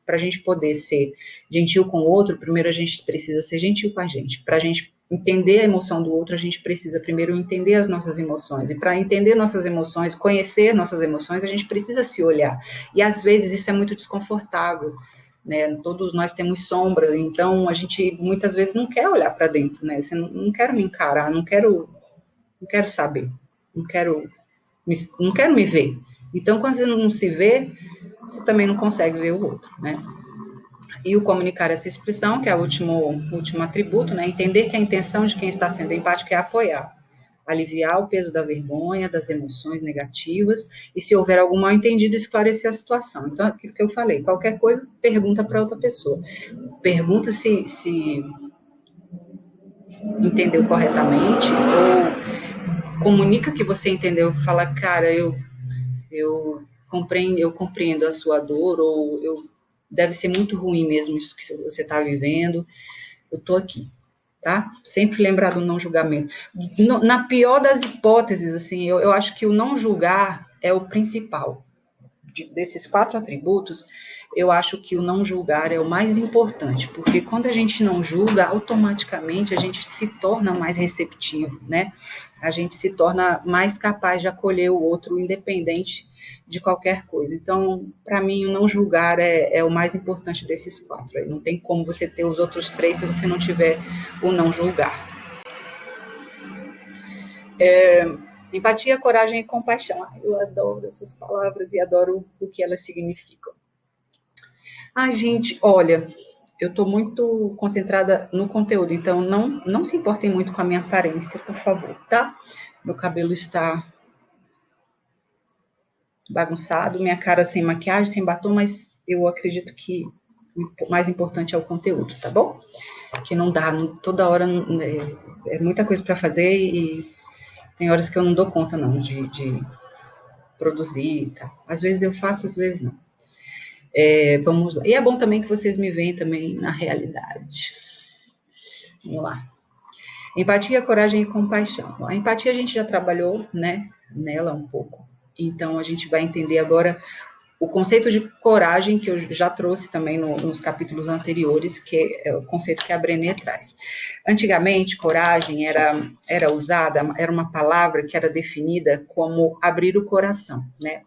para a gente poder ser gentil com o outro, primeiro a gente precisa ser gentil com a gente. Para a gente entender a emoção do outro, a gente precisa primeiro entender as nossas emoções. E para entender nossas emoções, conhecer nossas emoções, a gente precisa se olhar. E às vezes isso é muito desconfortável, né? Todos nós temos sombra, então a gente muitas vezes não quer olhar para dentro, né? Você não quero me encarar, não quero saber, não quero me ver. Então, quando você não se vê, você também não consegue ver o outro, né? E o comunicar essa expressão, que é o último atributo, né? Entender que a intenção de quem está sendo empático é apoiar, aliviar o peso da vergonha, das emoções negativas, e se houver algum mal entendido, esclarecer a situação. Então, aquilo que eu falei, qualquer coisa, pergunta para outra pessoa. Pergunta se entendeu corretamente, ou comunica que você entendeu, fala, cara, eu compreendo a sua dor, ou deve ser muito ruim mesmo isso que você está vivendo, eu estou aqui, tá? Sempre lembrar do não julgamento. Na pior das hipóteses, assim, eu acho que o não julgar é o principal. Desses 4 atributos, eu acho que o não julgar é o mais importante, porque quando a gente não julga, automaticamente a gente se torna mais receptivo, né? A gente se torna mais capaz de acolher o outro, independente de qualquer coisa. Então, para mim, o não julgar é o mais importante desses 4. Aí não tem como você ter os outros 3 se você não tiver o não julgar. Empatia, coragem e compaixão. Eu adoro essas palavras e adoro o que elas significam. Ai, gente, olha, eu estou muito concentrada no conteúdo, então não se importem muito com a minha aparência, por favor, tá? Meu cabelo está bagunçado, minha cara sem maquiagem, sem batom, mas eu acredito que o mais importante é o conteúdo, tá bom? Que não dá, toda hora é muita coisa para fazer e tem horas que eu não dou conta, não, de produzir, tá? Às vezes eu faço, às vezes não. Vamos lá. E é bom também que vocês me veem também na realidade. Vamos lá. Empatia, coragem e compaixão. A empatia a gente já trabalhou, né, nela um pouco. Então a gente vai entender agora o conceito de coragem, que eu já trouxe também nos capítulos anteriores, que é o conceito que a Brené traz. Antigamente, coragem era usada, era uma palavra que era definida como abrir o coração, né?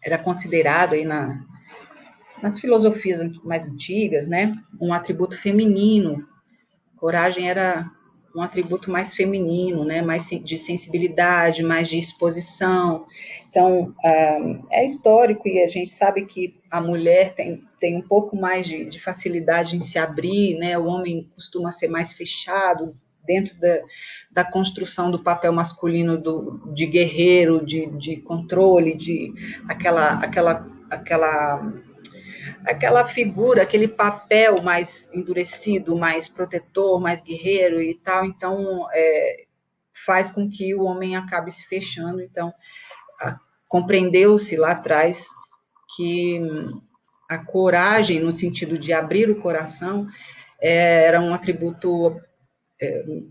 Era considerado aí nas filosofias mais antigas, né, um atributo feminino. Coragem era um atributo mais feminino, né, mais de sensibilidade, mais de exposição. Então, é histórico e a gente sabe que a mulher tem um pouco mais de facilidade em se abrir, né, o homem costuma ser mais fechado dentro da construção do papel masculino de guerreiro, de controle, de aquela aquela figura, aquele papel mais endurecido, mais protetor, mais guerreiro e tal, então faz com que o homem acabe se fechando. Então, compreendeu-se lá atrás que a coragem, no sentido de abrir o coração, era um atributo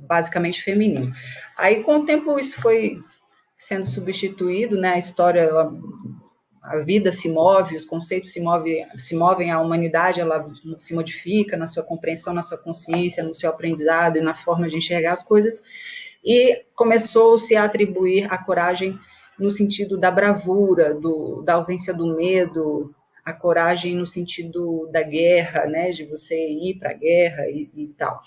basicamente feminino. Aí, com o tempo, isso foi sendo substituído, né? A história, a vida se move, os conceitos se movem, a humanidade ela se modifica na sua compreensão, na sua consciência, no seu aprendizado e na forma de enxergar as coisas, e começou-se a atribuir a coragem no sentido da bravura, da ausência do medo, a coragem no sentido da guerra, né, de você ir para a guerra e tal.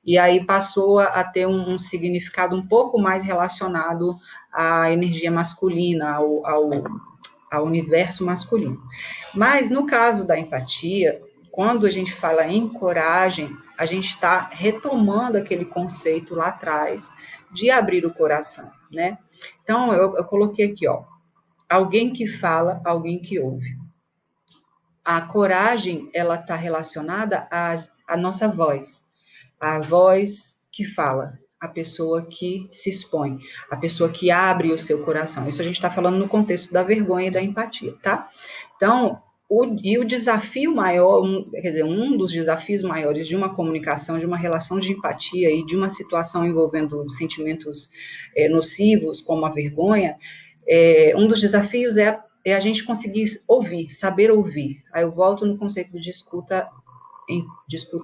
E aí passou a ter um significado um pouco mais relacionado à energia masculina, ao universo masculino. Mas no caso da empatia, quando a gente fala em coragem, a gente está retomando aquele conceito lá atrás de abrir o coração, né? Então, eu coloquei aqui, ó, alguém que fala, alguém que ouve. A coragem, ela está relacionada à nossa voz, a voz que fala, a pessoa que se expõe, a pessoa que abre o seu coração. Isso a gente está falando no contexto da vergonha e da empatia, tá? Então, o desafio maior, quer dizer, um dos desafios maiores de uma comunicação, de uma relação de empatia e de uma situação envolvendo sentimentos nocivos, como a vergonha, um dos desafios é a gente conseguir ouvir, saber ouvir. Aí eu volto no conceito de escuta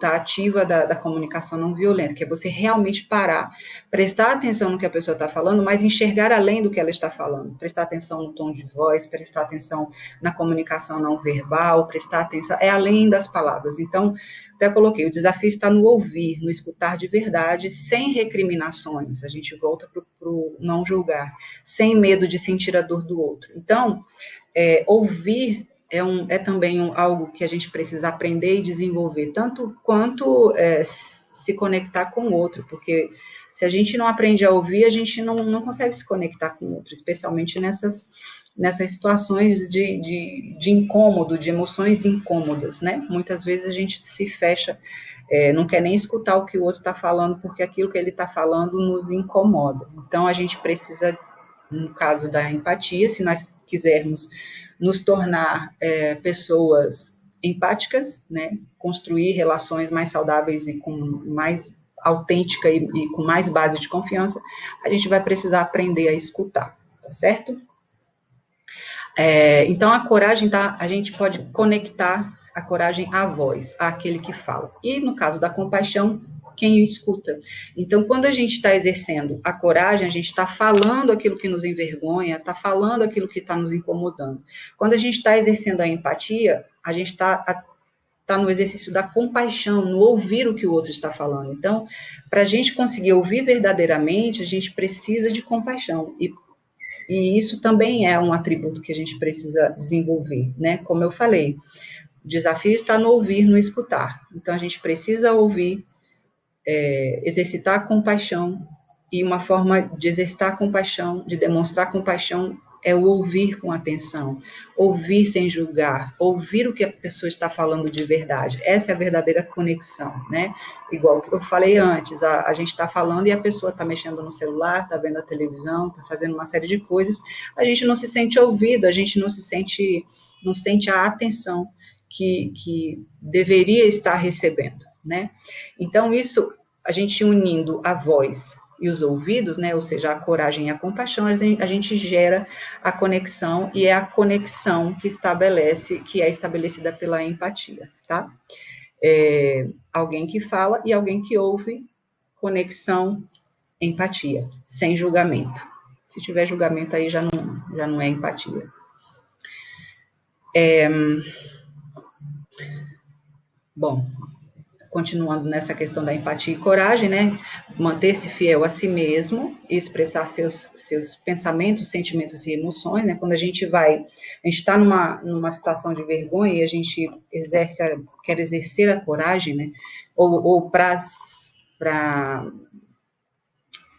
ativa da comunicação não violenta, que é você realmente parar, prestar atenção no que a pessoa está falando, mas enxergar além do que ela está falando, prestar atenção no tom de voz, prestar atenção na comunicação não verbal, prestar atenção, além das palavras. Então, até coloquei, o desafio está no ouvir, no escutar de verdade, sem recriminações, a gente volta para o não julgar, sem medo de sentir a dor do outro. Então, ouvir é também algo que a gente precisa aprender e desenvolver, tanto quanto se conectar com o outro, porque se a gente não aprende a ouvir, a gente não consegue se conectar com o outro, especialmente nessas situações de incômodo, de emoções incômodas, né? Muitas vezes a gente se fecha, não quer nem escutar o que o outro está falando, porque aquilo que ele está falando nos incomoda. Então, a gente precisa, no caso da empatia, se nós quisermos nos tornar pessoas empáticas, né? Construir relações mais saudáveis e com mais autêntica e com mais base de confiança, a gente vai precisar aprender a escutar, tá certo? Então, a coragem, a gente pode conectar a coragem à voz, àquele que fala. E no caso da compaixão, quem escuta. Então, quando a gente está exercendo a coragem, a gente está falando aquilo que nos envergonha, está falando aquilo que está nos incomodando. Quando a gente está exercendo a empatia, a gente está no exercício da compaixão, no ouvir o que o outro está falando. Então, para a gente conseguir ouvir verdadeiramente, a gente precisa de compaixão. E isso também é um atributo que a gente precisa desenvolver, né? Como eu falei, o desafio está no ouvir, no escutar. Então, a gente precisa ouvir, exercitar a compaixão, e uma forma de exercitar a compaixão, de demonstrar compaixão, é o ouvir com atenção, ouvir sem julgar, ouvir o que a pessoa está falando de verdade. Essa é a verdadeira conexão, né? Igual que eu falei antes, a gente está falando e a pessoa está mexendo no celular, está vendo a televisão, está fazendo uma série de coisas, a gente não se sente ouvido, a gente não sente a atenção que deveria estar recebendo, né? Então, isso, a gente unindo a voz e os ouvidos, né, ou seja, a coragem e a compaixão, a gente gera a conexão, e é a conexão que é estabelecida pela empatia, tá? Alguém que fala e alguém que ouve, conexão, empatia, sem julgamento. Se tiver julgamento aí já não é empatia. Bom, continuando nessa questão da empatia e coragem, né? Manter-se fiel a si mesmo e expressar seus pensamentos, sentimentos e emoções, né? Quando a gente está numa situação de vergonha e a gente quer exercer a coragem, né? Ou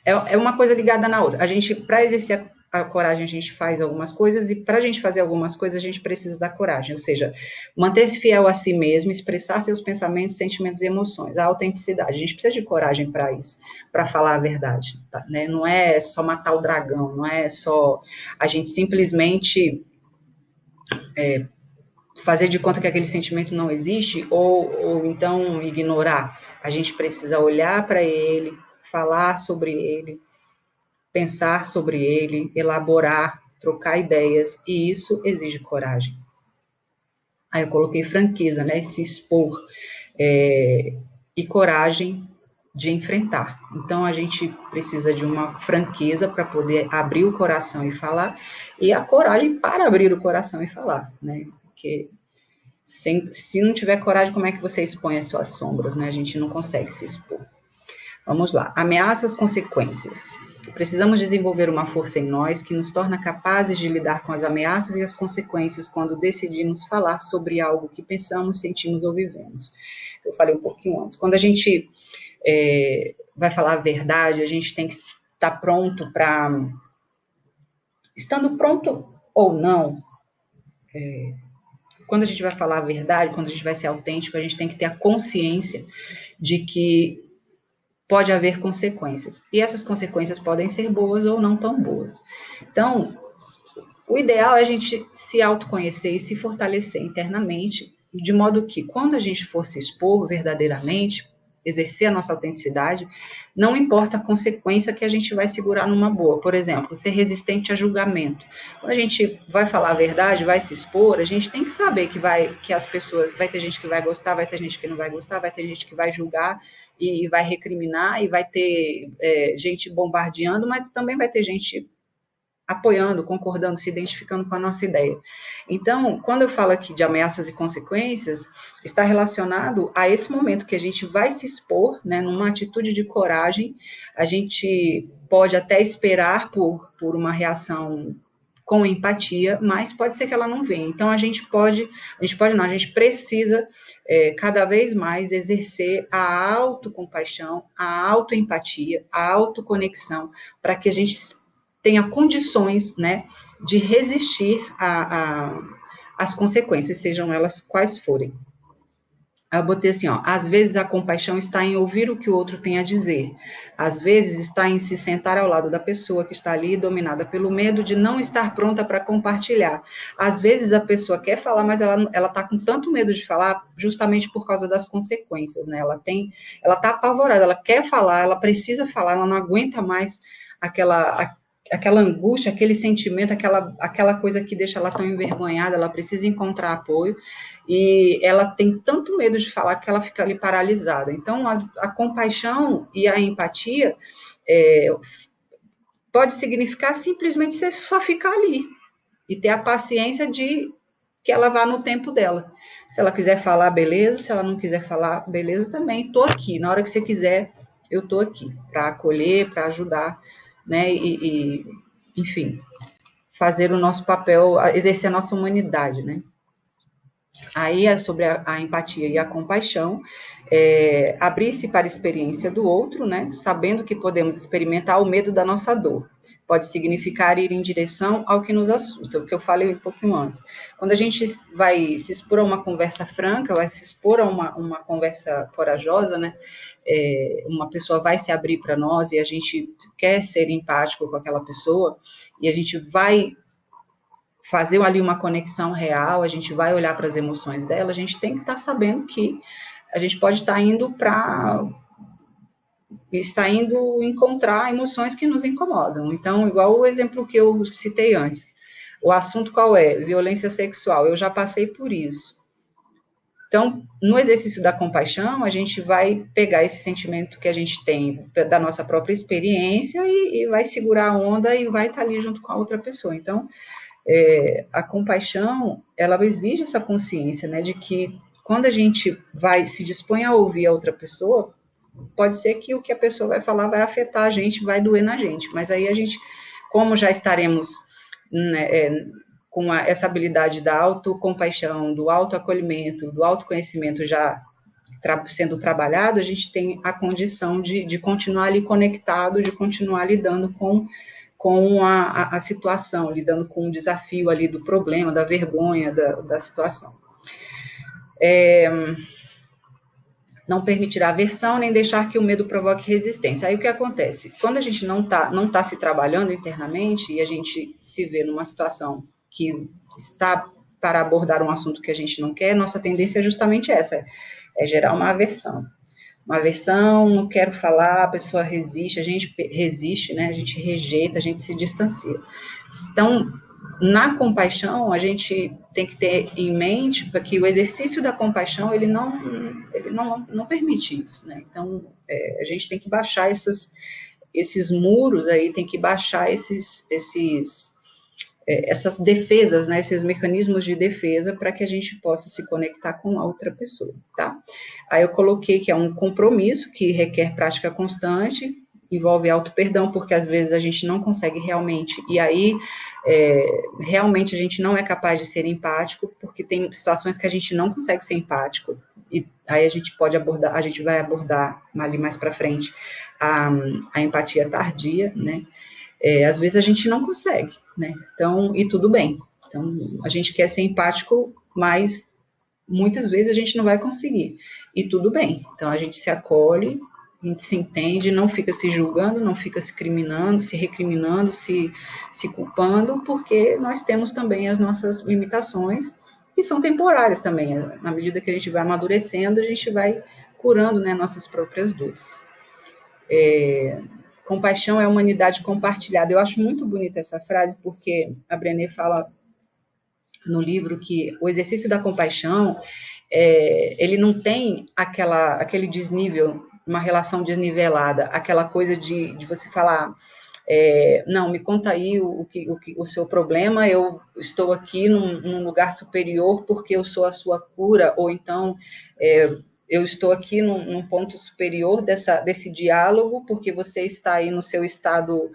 é uma coisa ligada na outra. A gente, para exercer a coragem a gente faz algumas coisas, e para a gente fazer algumas coisas a gente precisa da coragem, ou seja, manter-se fiel a si mesmo, expressar seus pensamentos, sentimentos e emoções, a autenticidade. A gente precisa de coragem para isso, para falar a verdade, tá, né? Não é só matar o dragão, não é só a gente simplesmente fazer de conta que aquele sentimento não existe, ou então ignorar. A gente precisa olhar para ele, falar sobre ele, pensar sobre ele, elaborar, trocar ideias, e isso exige coragem. Aí eu coloquei franqueza, né? Se expor, e coragem de enfrentar. Então a gente precisa de uma franqueza para poder abrir o coração e falar, e a coragem para abrir o coração e falar, né? Porque se não tiver coragem, como é que você expõe as suas sombras, né? A gente não consegue se expor. Vamos lá. Ameaças, consequências. Precisamos desenvolver uma força em nós que nos torna capazes de lidar com as ameaças e as consequências quando decidimos falar sobre algo que pensamos, sentimos ou vivemos. Eu falei um pouquinho antes. Quando a gente vai falar a verdade, a gente tem que estar pronto para... Estando pronto ou não, quando a gente vai falar a verdade, quando a gente vai ser autêntico, a gente tem que ter a consciência de que pode haver consequências. E essas consequências podem ser boas ou não tão boas. Então, o ideal é a gente se autoconhecer e se fortalecer internamente, de modo que, quando a gente for se expor verdadeiramente, exercer a nossa autenticidade, não importa a consequência que a gente vai segurar numa boa. Por exemplo, ser resistente a julgamento. Quando a gente vai falar a verdade, vai se expor, a gente tem que saber que as pessoas, vai ter gente que vai gostar, vai ter gente que não vai gostar, vai ter gente que vai julgar e vai recriminar, e vai ter gente bombardeando, mas também vai ter gente apoiando, concordando, se identificando com a nossa ideia. Então, quando eu falo aqui de ameaças e consequências, está relacionado a esse momento que a gente vai se expor, né, numa atitude de coragem. A gente pode até esperar por uma reação com empatia, mas pode ser que ela não venha. Então, a gente precisa cada vez mais exercer a autocompaixão, a autoempatia, a autoconexão, para que a gente tenha condições, né, de resistir às consequências, sejam elas quais forem. Eu botei assim, ó, às vezes a compaixão está em ouvir o que o outro tem a dizer, às vezes está em se sentar ao lado da pessoa que está ali dominada pelo medo de não estar pronta para compartilhar. Às vezes a pessoa quer falar, mas ela está com tanto medo de falar justamente por causa das consequências, né? Ela está apavorada, ela quer falar, ela precisa falar, ela não aguenta mais aquela angústia, aquele sentimento, aquela coisa que deixa ela tão envergonhada, ela precisa encontrar apoio, e ela tem tanto medo de falar que ela fica ali paralisada. Então, a compaixão e a empatia pode significar simplesmente você só ficar ali e ter a paciência de que ela vá no tempo dela. Se ela quiser falar, beleza. Se ela não quiser falar, beleza também. Estou aqui. Na hora que você quiser, eu estou aqui para acolher, para ajudar, né? Enfim, fazer o nosso papel, exercer a nossa humanidade, né? Aí é sobre a empatia e a compaixão, abrir-se para a experiência do outro, né? Sabendo que podemos experimentar o medo da nossa dor. Pode significar ir em direção ao que nos assusta, o que eu falei um pouquinho antes. Quando a gente vai se expor a uma conversa franca, vai se expor a uma conversa corajosa, né? Uma pessoa vai se abrir para nós e a gente quer ser empático com aquela pessoa, e a gente vai fazer ali uma conexão real, a gente vai olhar para as emoções dela, a gente tem que estar sabendo que a gente pode estar indo encontrar emoções que nos incomodam. Então, igual o exemplo que eu citei antes, o assunto qual é? Violência sexual. Eu já passei por isso. Então, no exercício da compaixão, a gente vai pegar esse sentimento que a gente tem da nossa própria experiência e vai segurar a onda e vai estar ali junto com a outra pessoa. Então, a compaixão, ela exige essa consciência, né, de que quando a gente se dispõe a ouvir a outra pessoa, pode ser que o que a pessoa vai falar vai afetar a gente, vai doer na gente, mas aí a gente, como já estaremos, né, com essa habilidade da autocompaixão, do autoacolhimento, do autoconhecimento já sendo trabalhado, a gente tem a condição de continuar ali conectado, de continuar lidando com com a situação, lidando com o desafio ali do problema, da vergonha, da situação. Não permitirá aversão, nem deixar que o medo provoque resistência. Aí o que acontece? Quando a gente não tá se trabalhando internamente e a gente se vê numa situação que está para abordar um assunto que a gente não quer, nossa tendência é justamente essa, é gerar uma aversão. Uma aversão, não quero falar, a pessoa resiste, a gente resiste, né? A gente rejeita, a gente se distancia. Então, na compaixão, a gente tem que ter em mente que o exercício da compaixão, ele não permite isso, né? Então, a gente tem que baixar esses muros aí, tem que baixar essas defesas, né, esses mecanismos de defesa para que a gente possa se conectar com a outra pessoa, tá? Aí eu coloquei que é um compromisso que requer prática constante, envolve auto-perdão, porque às vezes a gente não consegue realmente, e aí realmente a gente não é capaz de ser empático, porque tem situações que a gente não consegue ser empático, e aí a gente vai abordar ali mais para frente a empatia tardia, né? Às vezes a gente não consegue, né? Então, e tudo bem. Então, a gente quer ser empático, mas muitas vezes a gente não vai conseguir. E tudo bem. Então, a gente se acolhe, a gente se entende, não fica se julgando, não fica se criminando, se recriminando, se culpando, porque nós temos também as nossas limitações, que são temporárias também. Na medida que a gente vai amadurecendo, a gente vai curando, né, nossas próprias dores. Compaixão é a humanidade compartilhada. Eu acho muito bonita essa frase, porque a Brené fala no livro que o exercício da compaixão, ele não tem aquele desnível, uma relação desnivelada, aquela coisa de você falar, não, me conta aí o seu problema, eu estou aqui num lugar superior porque eu sou a sua cura, ou então eu estou aqui num ponto superior desse diálogo, porque você está aí no seu estado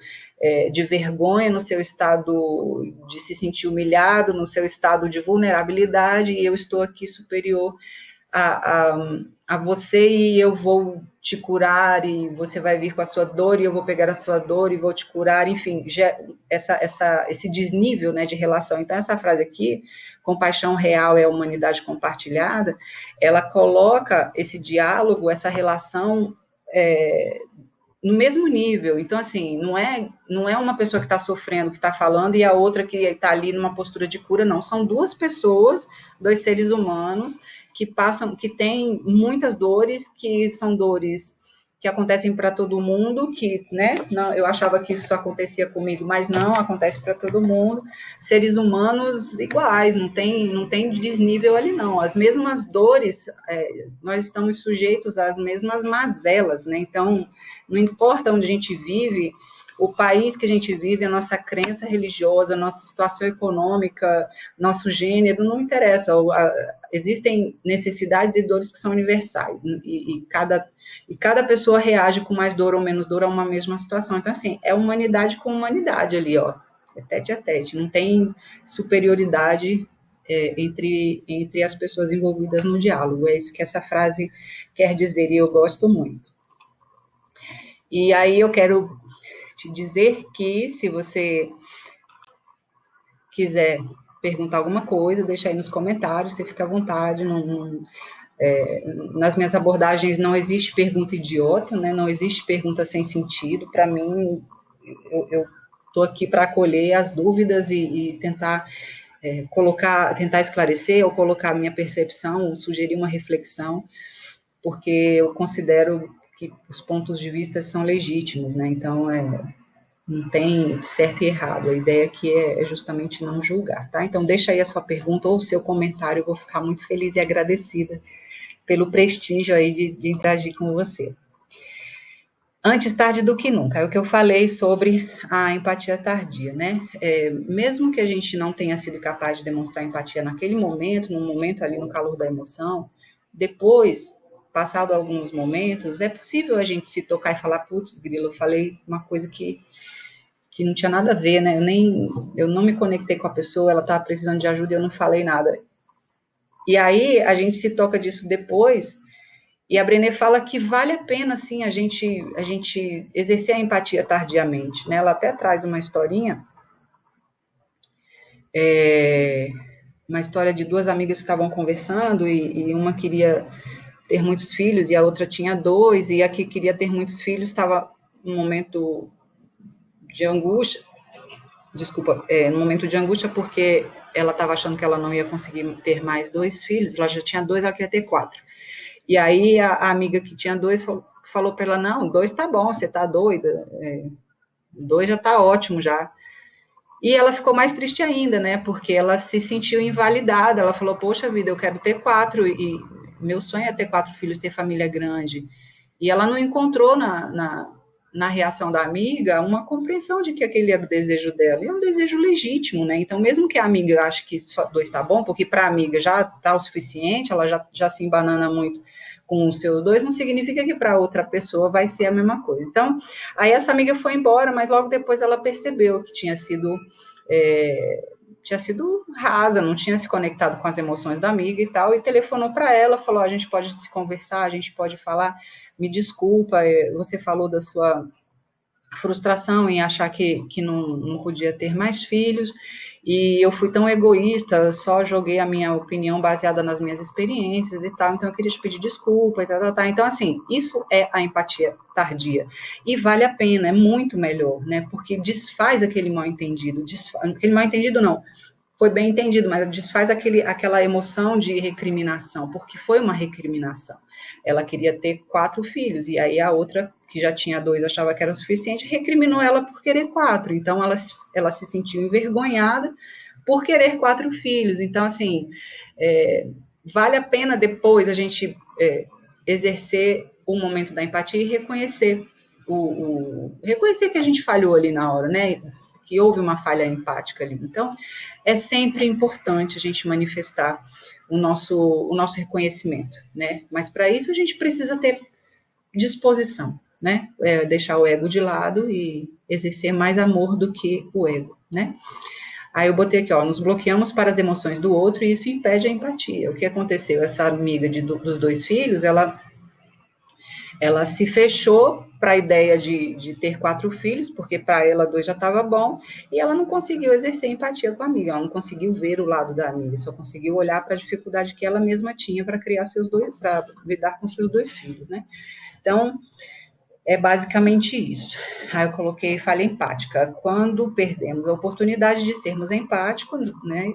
de vergonha, no seu estado de se sentir humilhado, no seu estado de vulnerabilidade, e eu estou aqui superior a você, e eu vou te curar, e você vai vir com a sua dor, e eu vou pegar a sua dor e vou te curar, enfim, esse desnível, né, de relação. Então, essa frase aqui, compaixão real é a humanidade compartilhada, ela coloca esse diálogo, essa relação no mesmo nível. Então, assim, não é uma pessoa que está sofrendo, que está falando, e a outra que está ali numa postura de cura, não. São duas pessoas, dois seres humanos, que têm muitas dores, que são dores que acontecem para todo mundo, que, né, não, eu achava que isso só acontecia comigo, mas não, acontece para todo mundo, seres humanos iguais, não tem desnível ali não, as mesmas dores, nós estamos sujeitos às mesmas mazelas, né, então, não importa onde a gente vive, o país que a gente vive, a nossa crença religiosa, a nossa situação econômica, nosso gênero, não interessa. Existem necessidades e dores que são universais, e cada pessoa reage com mais dor ou menos dor a uma mesma situação. Então, assim, é humanidade com humanidade ali, ó, é tete a tete, não tem superioridade entre as pessoas envolvidas no diálogo. É isso que essa frase quer dizer, e eu gosto muito. E aí eu quero te dizer que, se você quiser perguntar alguma coisa, deixa aí nos comentários, você fica à vontade. Nas minhas abordagens não existe pergunta idiota, né? Não existe pergunta sem sentido. Para mim, eu estou aqui para acolher as dúvidas e tentar tentar esclarecer ou colocar a minha percepção, sugerir uma reflexão, porque eu considero que os pontos de vista são legítimos, né? Então, não tem certo e errado. A ideia aqui é justamente não julgar, tá? Então, deixa aí a sua pergunta ou o seu comentário, eu vou ficar muito feliz e agradecida pelo prestígio aí de interagir com você. Antes tarde do que nunca, é o que eu falei sobre a empatia tardia, né? Mesmo que a gente não tenha sido capaz de demonstrar empatia naquele momento, no momento ali no calor da emoção, depois, passado alguns momentos, é possível a gente se tocar e falar, putz, grilo, eu falei uma coisa que não tinha nada a ver, né? Eu não me conectei com a pessoa, ela estava precisando de ajuda e eu não falei nada. E aí a gente se toca disso depois E a Brené fala que vale a pena, sim, a gente exercer a empatia tardiamente, né? Ela até traz uma historinha, uma história de duas amigas que estavam conversando e uma queria ter muitos filhos e a outra tinha dois, e a que queria ter muitos filhos estava num momento de angústia, num momento de angústia porque ela estava achando que ela não ia conseguir ter mais dois filhos, ela já tinha dois, ela queria ter quatro. E aí a amiga que tinha dois falou para ela, não, dois tá bom, você tá doida, dois já tá ótimo já. E ela ficou mais triste ainda, né? Porque ela se sentiu invalidada. Ela falou, poxa vida, eu quero ter quatro, e meu sonho é ter quatro filhos, ter família grande. E ela não encontrou na reação da amiga uma compreensão de que aquele era o desejo dela. E é um desejo legítimo, né? Então, mesmo que a amiga ache que só dois tá bom, porque para a amiga já tá o suficiente, ela já se embanana muito com os seus dois, não significa que para outra pessoa vai ser a mesma coisa. Então, aí essa amiga foi embora, mas logo depois ela percebeu que tinha sido rasa, não tinha se conectado com as emoções da amiga e tal, e telefonou para ela, falou, a gente pode se conversar, a gente pode falar, me desculpa, você falou da sua frustração em achar que não podia ter mais filhos, e eu fui tão egoísta, só joguei a minha opinião baseada nas minhas experiências e tal, então eu queria te pedir desculpa e tal. Então, assim, isso é a empatia tardia, e vale a pena, é muito melhor, né, porque desfaz aquele mal-entendido, aquele mal-entendido não, foi bem entendido, mas desfaz aquela emoção de recriminação, porque foi uma recriminação. Ela queria ter 4 filhos, e aí a outra, que já tinha 2, achava que era o suficiente, recriminou ela por querer 4. Então, ela se sentiu envergonhada por querer 4 filhos. Então, assim, vale a pena depois a gente exercer o momento da empatia e reconhecer reconhecer que a gente falhou ali na hora, né? Que houve uma falha empática ali. Então, é sempre importante a gente manifestar o nosso reconhecimento, né? Mas para isso a gente precisa ter disposição, né? Deixar o ego de lado e exercer mais amor do que o ego, né? Aí eu botei aqui, ó, nos bloqueamos para as emoções do outro e isso impede a empatia. O que aconteceu? Essa amiga dos 2 filhos, ela se fechou para a ideia de ter 4 filhos, porque para ela 2 já estava bom, e ela não conseguiu exercer empatia com a amiga, ela não conseguiu ver o lado da amiga, só conseguiu olhar para a dificuldade que ela mesma tinha para criar para lidar com seus 2 filhos, né? Então, é basicamente isso. Aí eu coloquei falha empática. Quando perdemos a oportunidade de sermos empáticos, né?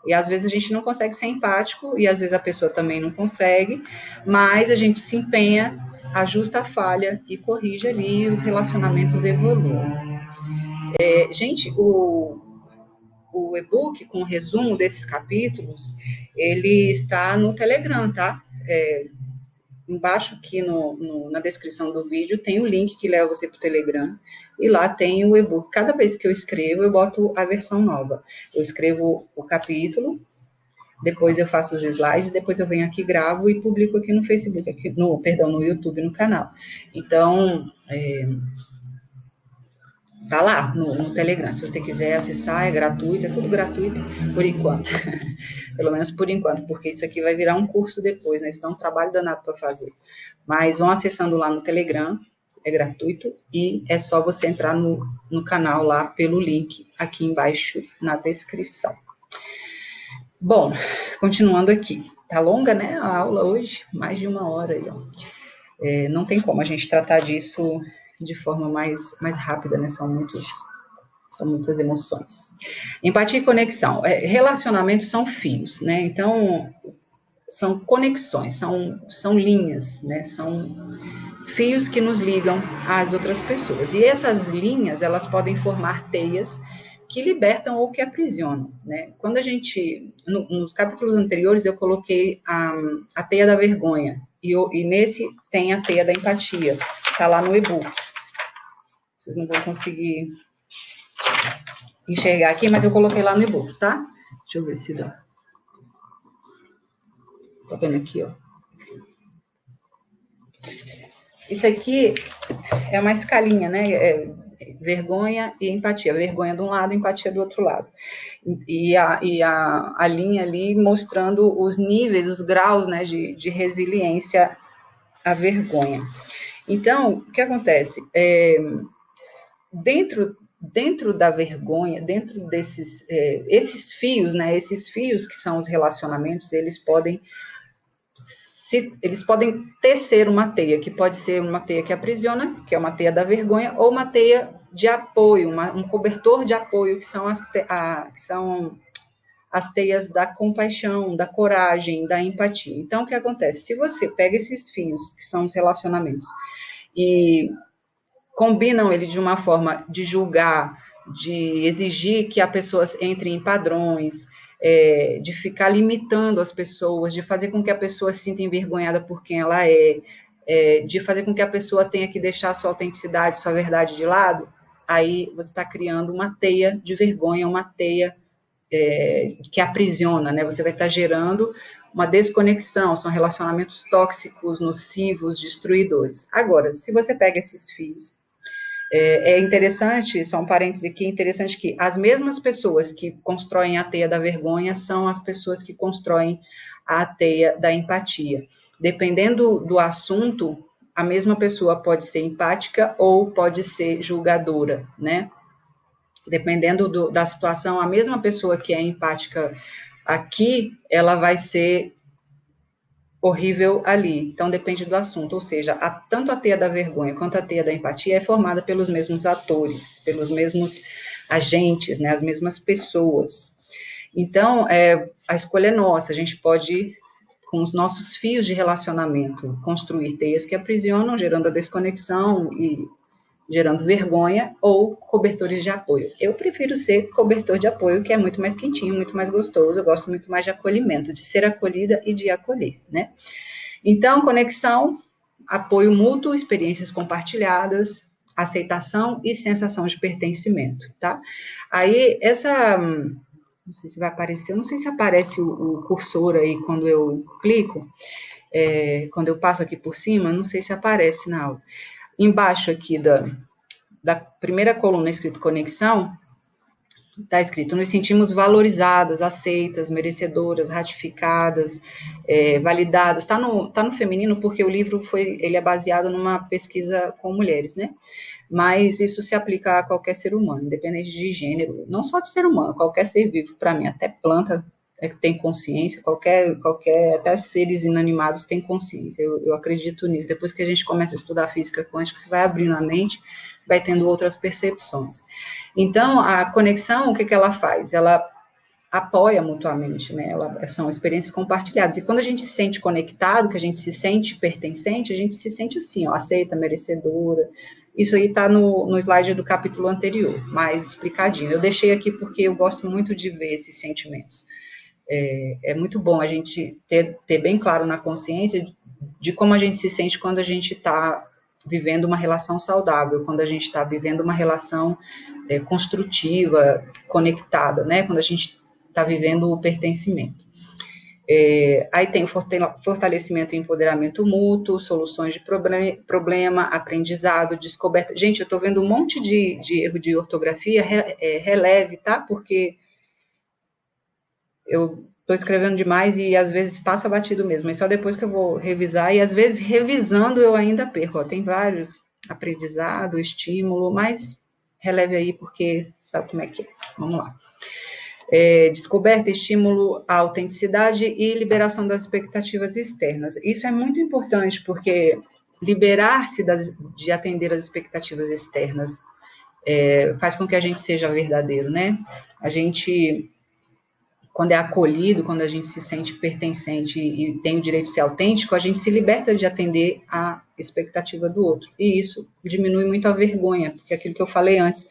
E às vezes a gente não consegue ser empático, e às vezes a pessoa também não consegue, mas a gente se empenha, ajusta a falha e corrige ali, e os relacionamentos evoluem. Gente, o e-book com o resumo desses capítulos, ele está no Telegram, tá? Embaixo aqui na descrição do vídeo tem o link que leva você para o Telegram, e lá tem o e-book. Cada vez que eu escrevo, eu boto a versão nova. Eu escrevo o capítulo, depois eu faço os slides, depois eu venho aqui, gravo e publico aqui no Facebook, no YouTube, no canal. Então, tá lá no Telegram. Se você quiser acessar, é gratuito, é tudo gratuito por enquanto. Pelo menos por enquanto, porque isso aqui vai virar um curso depois, né? Isso dá um trabalho danado para fazer. Mas vão acessando lá no Telegram, é gratuito, e é só você entrar no canal lá pelo link aqui embaixo na descrição. Bom, continuando aqui. Tá longa, né, a aula hoje? Mais de 1 hora aí, ó. Não tem como a gente tratar disso de forma mais rápida, né? São muitas emoções. Empatia e conexão. Relacionamentos são fios, né? Então, são conexões, são linhas, né? São fios que nos ligam às outras pessoas. E essas linhas, elas podem formar teias que libertam ou que aprisionam, né? Quando a gente, nos capítulos anteriores, eu coloquei a teia da vergonha, e nesse tem a teia da empatia, tá lá no e-book. Vocês não vão conseguir enxergar aqui, mas eu coloquei lá no e-book, tá? Deixa eu ver se dá. Tá vendo aqui, ó? Isso aqui é uma escalinha, né? vergonha e empatia. Vergonha de um lado, empatia do outro lado. E a linha ali mostrando os níveis, os graus, né, de resiliência à vergonha. Então, o que acontece? Dentro da vergonha, dentro desses esses fios, né, esses fios que são os relacionamentos, eles podem tecer uma teia, que pode ser uma teia que aprisiona, que é uma teia da vergonha, ou uma teia de apoio, um cobertor de apoio, que são as teias da compaixão, da coragem, da empatia. Então, o que acontece? Se você pega esses fios, que são os relacionamentos, e combinam ele de uma forma de julgar, de exigir que a pessoa entre em padrões, de ficar limitando as pessoas, de fazer com que a pessoa se sinta envergonhada por quem ela de fazer com que a pessoa tenha que deixar sua autenticidade, sua verdade de lado, aí você está criando uma teia de vergonha, uma teia que aprisiona, né? Você vai estar gerando uma desconexão, são relacionamentos tóxicos, nocivos, destruidores. Agora, se você pega esses fios, é interessante, só um parêntese aqui, é interessante que as mesmas pessoas que constroem a teia da vergonha são as pessoas que constroem a teia da empatia. Dependendo do assunto, a mesma pessoa pode ser empática ou pode ser julgadora, né? Dependendo da situação, a mesma pessoa que é empática aqui, ela vai ser horrível ali. Então, depende do assunto. Ou seja, tanto a teia da vergonha quanto a teia da empatia é formada pelos mesmos atores, pelos mesmos agentes, né, as mesmas pessoas. Então, a escolha é nossa. A gente pode, com os nossos fios de relacionamento, construir teias que aprisionam, gerando a desconexão e gerando vergonha, ou cobertores de apoio. Eu prefiro ser cobertor de apoio, que é muito mais quentinho, muito mais gostoso. Eu gosto muito mais de acolhimento, de ser acolhida e de acolher, né? Então, conexão, apoio mútuo, experiências compartilhadas, aceitação e sensação de pertencimento, tá? Aí, não sei se vai aparecer, não sei se aparece o cursor aí quando eu clico, quando eu passo aqui por cima, não sei se aparece na aula. Embaixo aqui da primeira coluna escrito conexão, está escrito: nos sentimos valorizadas, aceitas, merecedoras, ratificadas, validadas. Está no feminino porque o livro ele é baseado numa pesquisa com mulheres, né? Mas isso se aplica a qualquer ser humano, independente de gênero, não só de ser humano, qualquer ser vivo, para mim, até planta tem consciência, até seres inanimados têm consciência, eu acredito nisso. Depois que a gente começa a estudar física quântica, você vai abrindo a mente, vai tendo outras percepções. Então, a conexão, o que ela faz? Ela apoia mutuamente, né? São experiências compartilhadas. E quando a gente se sente conectado, que a gente se sente pertencente, a gente se sente assim, ó, aceita, merecedora. Isso aí está no slide do capítulo anterior, mais explicadinho. Eu deixei aqui porque eu gosto muito de ver esses sentimentos. É muito bom a gente ter bem claro na consciência de como a gente se sente quando a gente está vivendo uma relação saudável, quando a gente está vivendo uma relação construtiva, conectada, né? Quando a gente está vivendo o pertencimento. Aí tem o fortalecimento e empoderamento mútuo, soluções de problema, aprendizado, descoberta. Gente, eu estou vendo um monte de erro de ortografia, releve, tá? Porque eu estou escrevendo demais e às vezes passa batido mesmo, mas só depois que eu vou revisar, e às vezes revisando eu ainda perco. Ó, tem vários, aprendizado, estímulo, mas releve aí porque sabe como é que é. Vamos lá. Descoberta, estímulo à autenticidade e liberação das expectativas externas. Isso é muito importante porque liberar-se de atender às expectativas externas faz com que a gente seja verdadeiro, né? A gente, quando é acolhido, quando a gente se sente pertencente e tem o direito de ser autêntico, a gente se liberta de atender à expectativa do outro. E isso diminui muito a vergonha, porque aquilo que eu falei antes,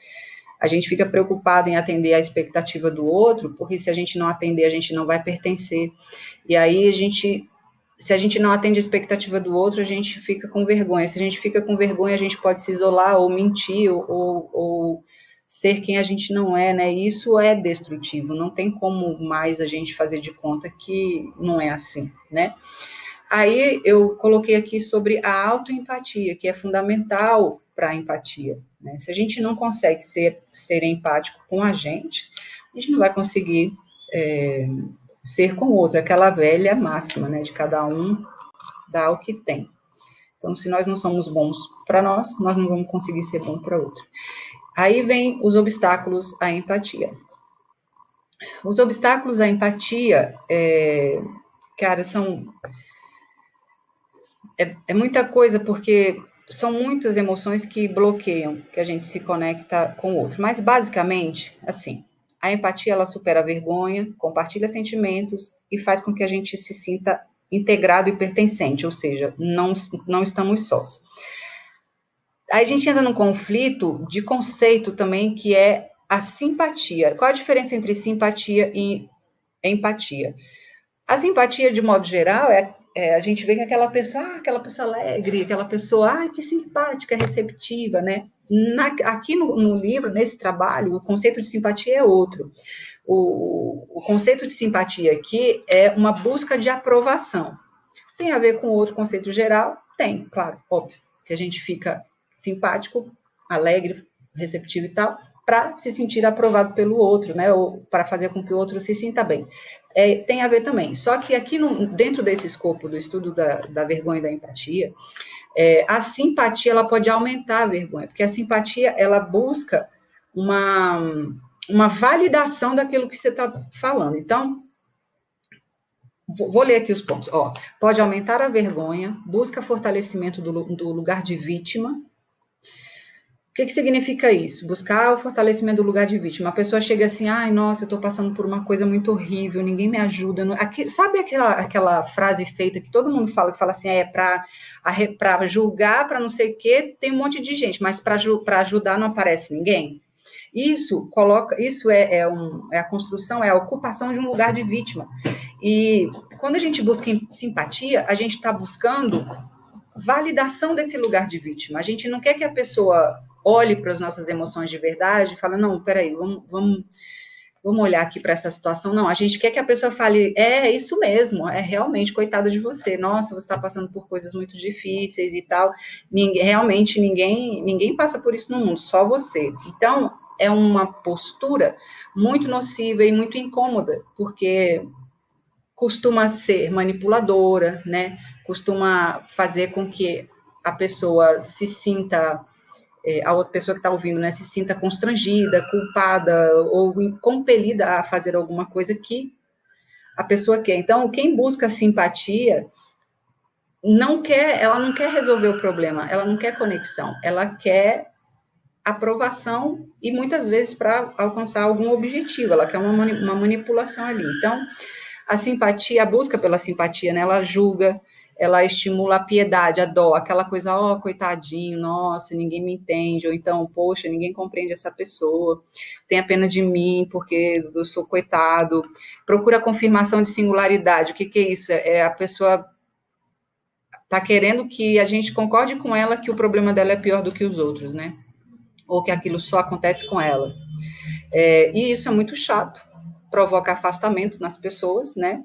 a gente fica preocupado em atender à expectativa do outro, porque se a gente não atender, a gente não vai pertencer. E aí se a gente não atende a expectativa do outro, a gente fica com vergonha. Se a gente fica com vergonha, a gente pode se isolar ou mentir ou ser quem a gente não é, né? E isso é destrutivo, não tem como mais a gente fazer de conta que não é assim, né? Aí eu coloquei aqui sobre a autoempatia, que é fundamental para a empatia, né? Se a gente não consegue ser empático com a gente não vai conseguir ser com o outro, aquela velha máxima, né, de cada um dá o que tem. Então, se nós não somos bons para nós não vamos conseguir ser bom para o outro. Aí vem os obstáculos à empatia. Os obstáculos à empatia, cara, é muita coisa, porque são muitas emoções que bloqueiam, que a gente se conecta com o outro. Mas, basicamente, assim, a empatia, ela supera a vergonha, compartilha sentimentos e faz com que a gente se sinta integrado e pertencente, ou seja, não estamos sós. Aí a gente entra num conflito de conceito também, que é a simpatia. Qual a diferença entre simpatia e empatia? A simpatia, de modo geral, a gente vê que aquela pessoa alegre, aquela pessoa, que simpática, receptiva, né? Aqui no livro, nesse trabalho, o conceito de simpatia é outro. O conceito de simpatia aqui é uma busca de aprovação. Tem a ver com outro conceito geral? Tem, claro, óbvio, que a gente fica simpático, alegre, receptivo e tal, para se sentir aprovado pelo outro, né? Ou para fazer com que o outro se sinta bem. Tem a ver também. Só que aqui, dentro desse escopo do estudo da vergonha e da empatia, a simpatia ela pode aumentar a vergonha, porque a simpatia ela busca uma validação daquilo que você está falando. Então, vou ler aqui os pontos. Pode aumentar a vergonha, busca fortalecimento do lugar de vítima. O que significa isso? Buscar o fortalecimento do lugar de vítima. A pessoa chega assim, nossa, eu estou passando por uma coisa muito horrível, ninguém me ajuda. Sabe aquela frase feita que todo mundo fala, que fala assim, para julgar, para não sei o quê, tem um monte de gente, mas para ajudar não aparece ninguém? Isso é a construção, é a ocupação de um lugar de vítima. E quando a gente busca simpatia, a gente está buscando validação desse lugar de vítima. A gente não quer que a pessoa olhe para as nossas emoções de verdade e fale, não, peraí, vamos olhar aqui para essa situação. Não, a gente quer que a pessoa fale, isso mesmo, realmente, coitada de você, nossa, você está passando por coisas muito difíceis e tal. Realmente, ninguém passa por isso no mundo, só você. Então, é uma postura muito nociva e muito incômoda, porque costuma ser manipuladora, né? Costuma fazer com que a pessoa se sinta, a outra pessoa que está ouvindo, né, se sinta constrangida, culpada ou compelida a fazer alguma coisa que a pessoa quer. Então, quem busca simpatia ela não quer resolver o problema, ela não quer conexão, ela quer aprovação e muitas vezes para alcançar algum objetivo, ela quer uma manipulação ali. Então, a simpatia, a busca pela simpatia, né, ela julga, ela estimula a piedade, a dó, aquela coisa, coitadinho, nossa, ninguém me entende, ou então, poxa, ninguém compreende essa pessoa, tenha pena de mim, porque eu sou coitado. Procura confirmação de singularidade. O que é isso? A pessoa está querendo que a gente concorde com ela que o problema dela é pior do que os outros, né? Ou que aquilo só acontece com ela. E isso é muito chato, provoca afastamento nas pessoas, né?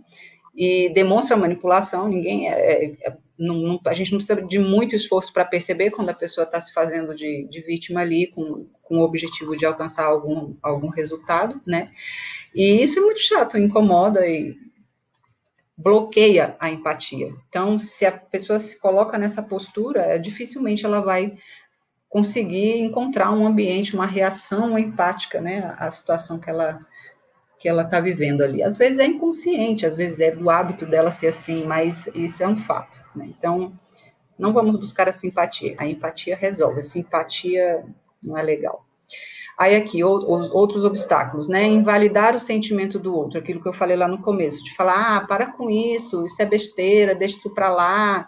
E demonstra manipulação. A gente não precisa de muito esforço para perceber quando a pessoa está se fazendo de vítima ali, com o objetivo de alcançar algum resultado, né? E isso é muito chato, incomoda e bloqueia a empatia. Então, se a pessoa se coloca nessa postura, dificilmente ela vai conseguir encontrar um ambiente, uma reação empática, né, à situação que ela está vivendo ali. Às vezes é inconsciente, às vezes é do hábito dela ser assim, mas isso é um fato, né? Então, não vamos buscar a simpatia. A empatia resolve, a simpatia não é legal. Aí aqui, outros obstáculos, né? Invalidar o sentimento do outro, aquilo que eu falei lá no começo, de falar, para com isso é besteira, deixa isso para lá,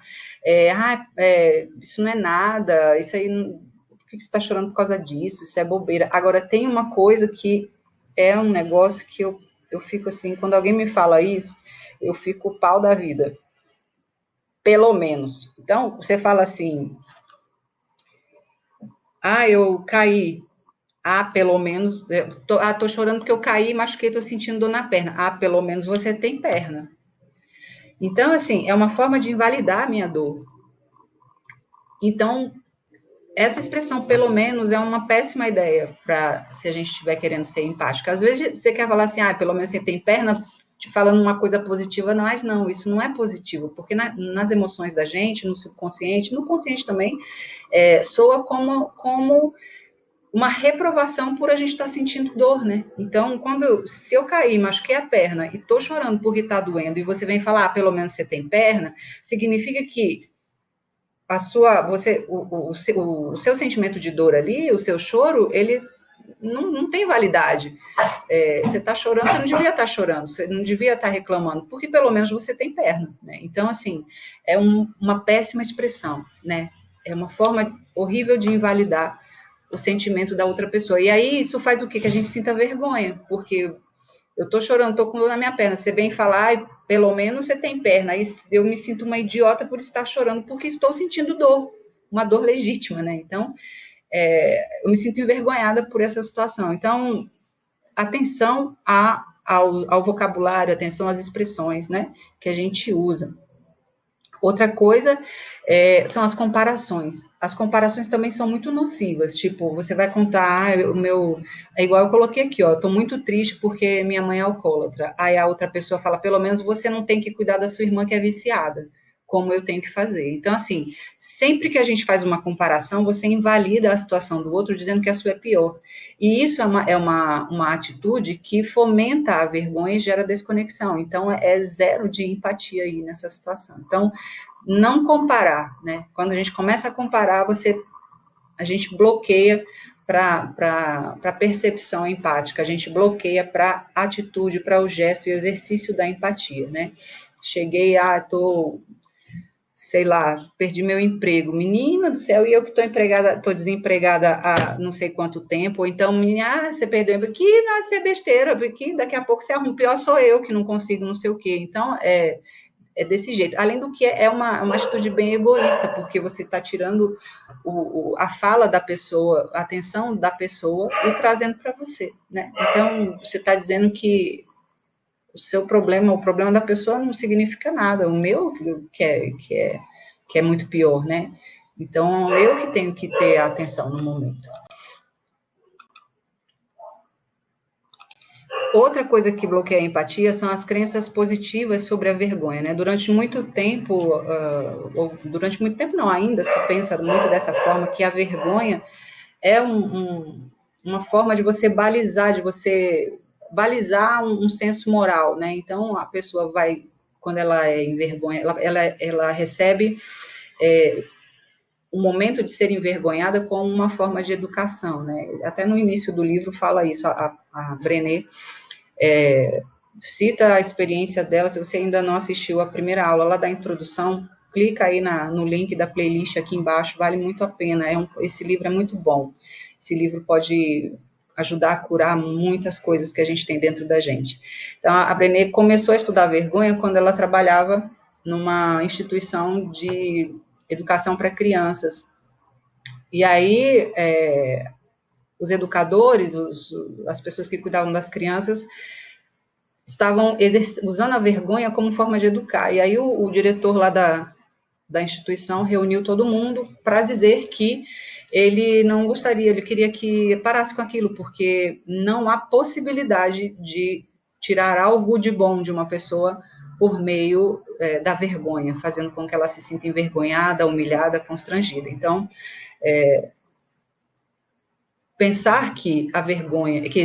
isso não é nada, isso aí, por que você está chorando por causa disso? Isso é bobeira. Agora, tem uma coisa que é um negócio que eu fico assim, quando alguém me fala isso, eu fico o pau da vida. Pelo menos. Então, você fala assim, eu caí. Pelo menos, tô chorando porque eu caí, machuquei, tô sentindo dor na perna. Pelo menos você tem perna. Então, assim, é uma forma de invalidar a minha dor. Então, essa expressão, pelo menos, é uma péssima ideia para se a gente estiver querendo ser empático. Às vezes você quer falar assim, pelo menos você tem perna, falando uma coisa positiva, mas não, isso não é positivo, porque nas emoções da gente, no subconsciente, no consciente também, soa como uma reprovação por a gente estar sentindo dor, né? Então, se eu cair, machuquei a perna e tô chorando porque tá doendo, e você vem falar, pelo menos você tem perna, significa que o seu sentimento de dor ali, o seu choro, ele não tem validade. Você está chorando, você não devia estar chorando, você não devia estar reclamando, porque pelo menos você tem perna, né? Então, assim, é uma péssima expressão, né? É uma forma horrível de invalidar o sentimento da outra pessoa. E aí isso faz o quê? Que a gente sinta vergonha, porque eu tô chorando, tô com dor na minha perna. Você vem falar, pelo menos você tem perna. Aí eu me sinto uma idiota por estar chorando, porque estou sentindo dor, uma dor legítima, né? Então, eu me sinto envergonhada por essa situação. Então, atenção ao vocabulário, atenção às expressões, né, que a gente usa. Outra coisa são as comparações. As comparações também são muito nocivas. Tipo, você vai contar, o meu. É igual eu coloquei aqui, ó. Tô muito triste porque minha mãe é alcoólatra. Aí a outra pessoa fala, pelo menos você não tem que cuidar da sua irmã que é viciada, como eu tenho que fazer. Então, assim, sempre que a gente faz uma comparação, você invalida a situação do outro dizendo que a sua é pior. E isso é uma atitude que fomenta a vergonha e gera desconexão. Então, é zero de empatia aí nessa situação. Então, não comparar, né? Quando a gente começa a comparar, a gente bloqueia para a percepção empática, a gente bloqueia para a atitude, para o gesto e o exercício da empatia, né? Cheguei, sei lá, perdi meu emprego. Menina do céu, e eu que estou desempregada há não sei quanto tempo, ou então, menina, você perdeu o emprego, que nossa, é besteira, porque daqui a pouco você arruma, pior sou eu que não consigo não sei o quê. Então, é desse jeito. Além do que é uma atitude bem egoísta, porque você está tirando a fala da pessoa, a atenção da pessoa e trazendo para você, né? Então, você está dizendo que o seu problema, o problema da pessoa não significa nada, o meu que é muito pior, né? Então, eu que tenho que ter a atenção no momento. Outra coisa que bloqueia a empatia são as crenças positivas sobre a vergonha, né? Durante muito tempo não, ainda se pensa muito dessa forma, que a vergonha é uma forma de você balizar um senso moral, né? Então, a pessoa vai, quando ela é envergonha, ela recebe o momento de ser envergonhada como uma forma de educação, né? Até no início do livro fala isso, a Brené cita a experiência dela. Se você ainda não assistiu a primeira aula lá da introdução, clica aí no link da playlist aqui embaixo, vale muito a pena, esse livro é muito bom. Esse livro pode ajudar a curar muitas coisas que a gente tem dentro da gente. Então, a Brené começou a estudar vergonha quando ela trabalhava numa instituição de educação para crianças. E aí, os educadores, as pessoas que cuidavam das crianças, estavam usando a vergonha como forma de educar. E aí o diretor lá da instituição reuniu todo mundo para dizer que ele não gostaria, ele queria que parasse com aquilo, porque não há possibilidade de tirar algo de bom de uma pessoa por meio da vergonha, fazendo com que ela se sinta envergonhada, humilhada, constrangida. Então, pensar que a vergonha, que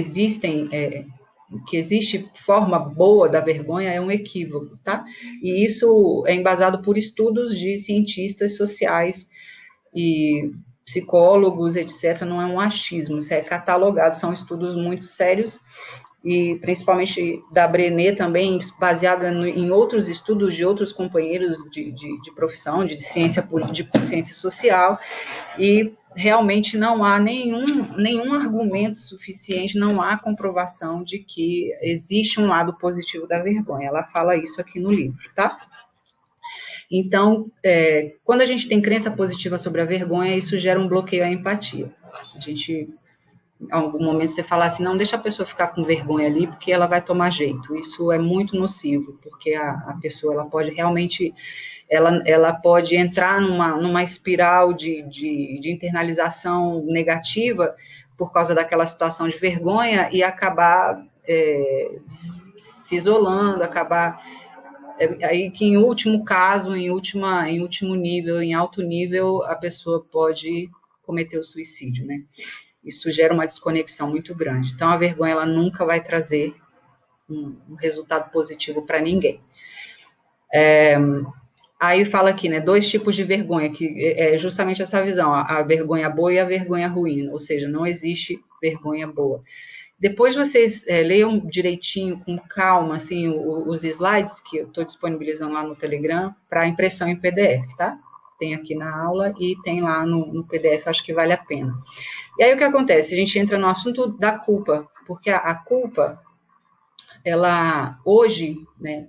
existe forma boa da vergonha é um equívoco, tá? E isso é embasado por estudos de cientistas sociais e psicólogos, etc. Não é um achismo, isso é catalogado, são estudos muito sérios e principalmente da Brené também, baseada em outros estudos de outros companheiros de profissão, de ciência social, e realmente não há nenhum argumento suficiente, não há comprovação de que existe um lado positivo da vergonha. Ela fala isso aqui no livro, tá? Então, quando a gente tem crença positiva sobre a vergonha, isso gera um bloqueio à empatia. A gente em algum momento você falar assim, não, deixa a pessoa ficar com vergonha ali, porque ela vai tomar jeito. Isso é muito nocivo, porque a pessoa ela pode realmente, ela pode entrar numa espiral de internalização negativa por causa daquela situação de vergonha e acabar se isolando, acabar aí que em último caso, em último nível, em alto nível, a pessoa pode cometer o suicídio, né? Isso gera uma desconexão muito grande. Então, a vergonha ela nunca vai trazer um resultado positivo para ninguém. Aí fala aqui, né, 2 tipos de vergonha, que é justamente essa visão, a vergonha boa e a vergonha ruim, ou seja, não existe vergonha boa. Depois vocês leiam direitinho, com calma, assim, os slides que eu estou disponibilizando lá no Telegram para impressão em PDF, tá? Tem aqui na aula e tem lá no PDF, acho que vale a pena. E aí o que acontece? A gente entra no assunto da culpa, porque a culpa, ela hoje, né,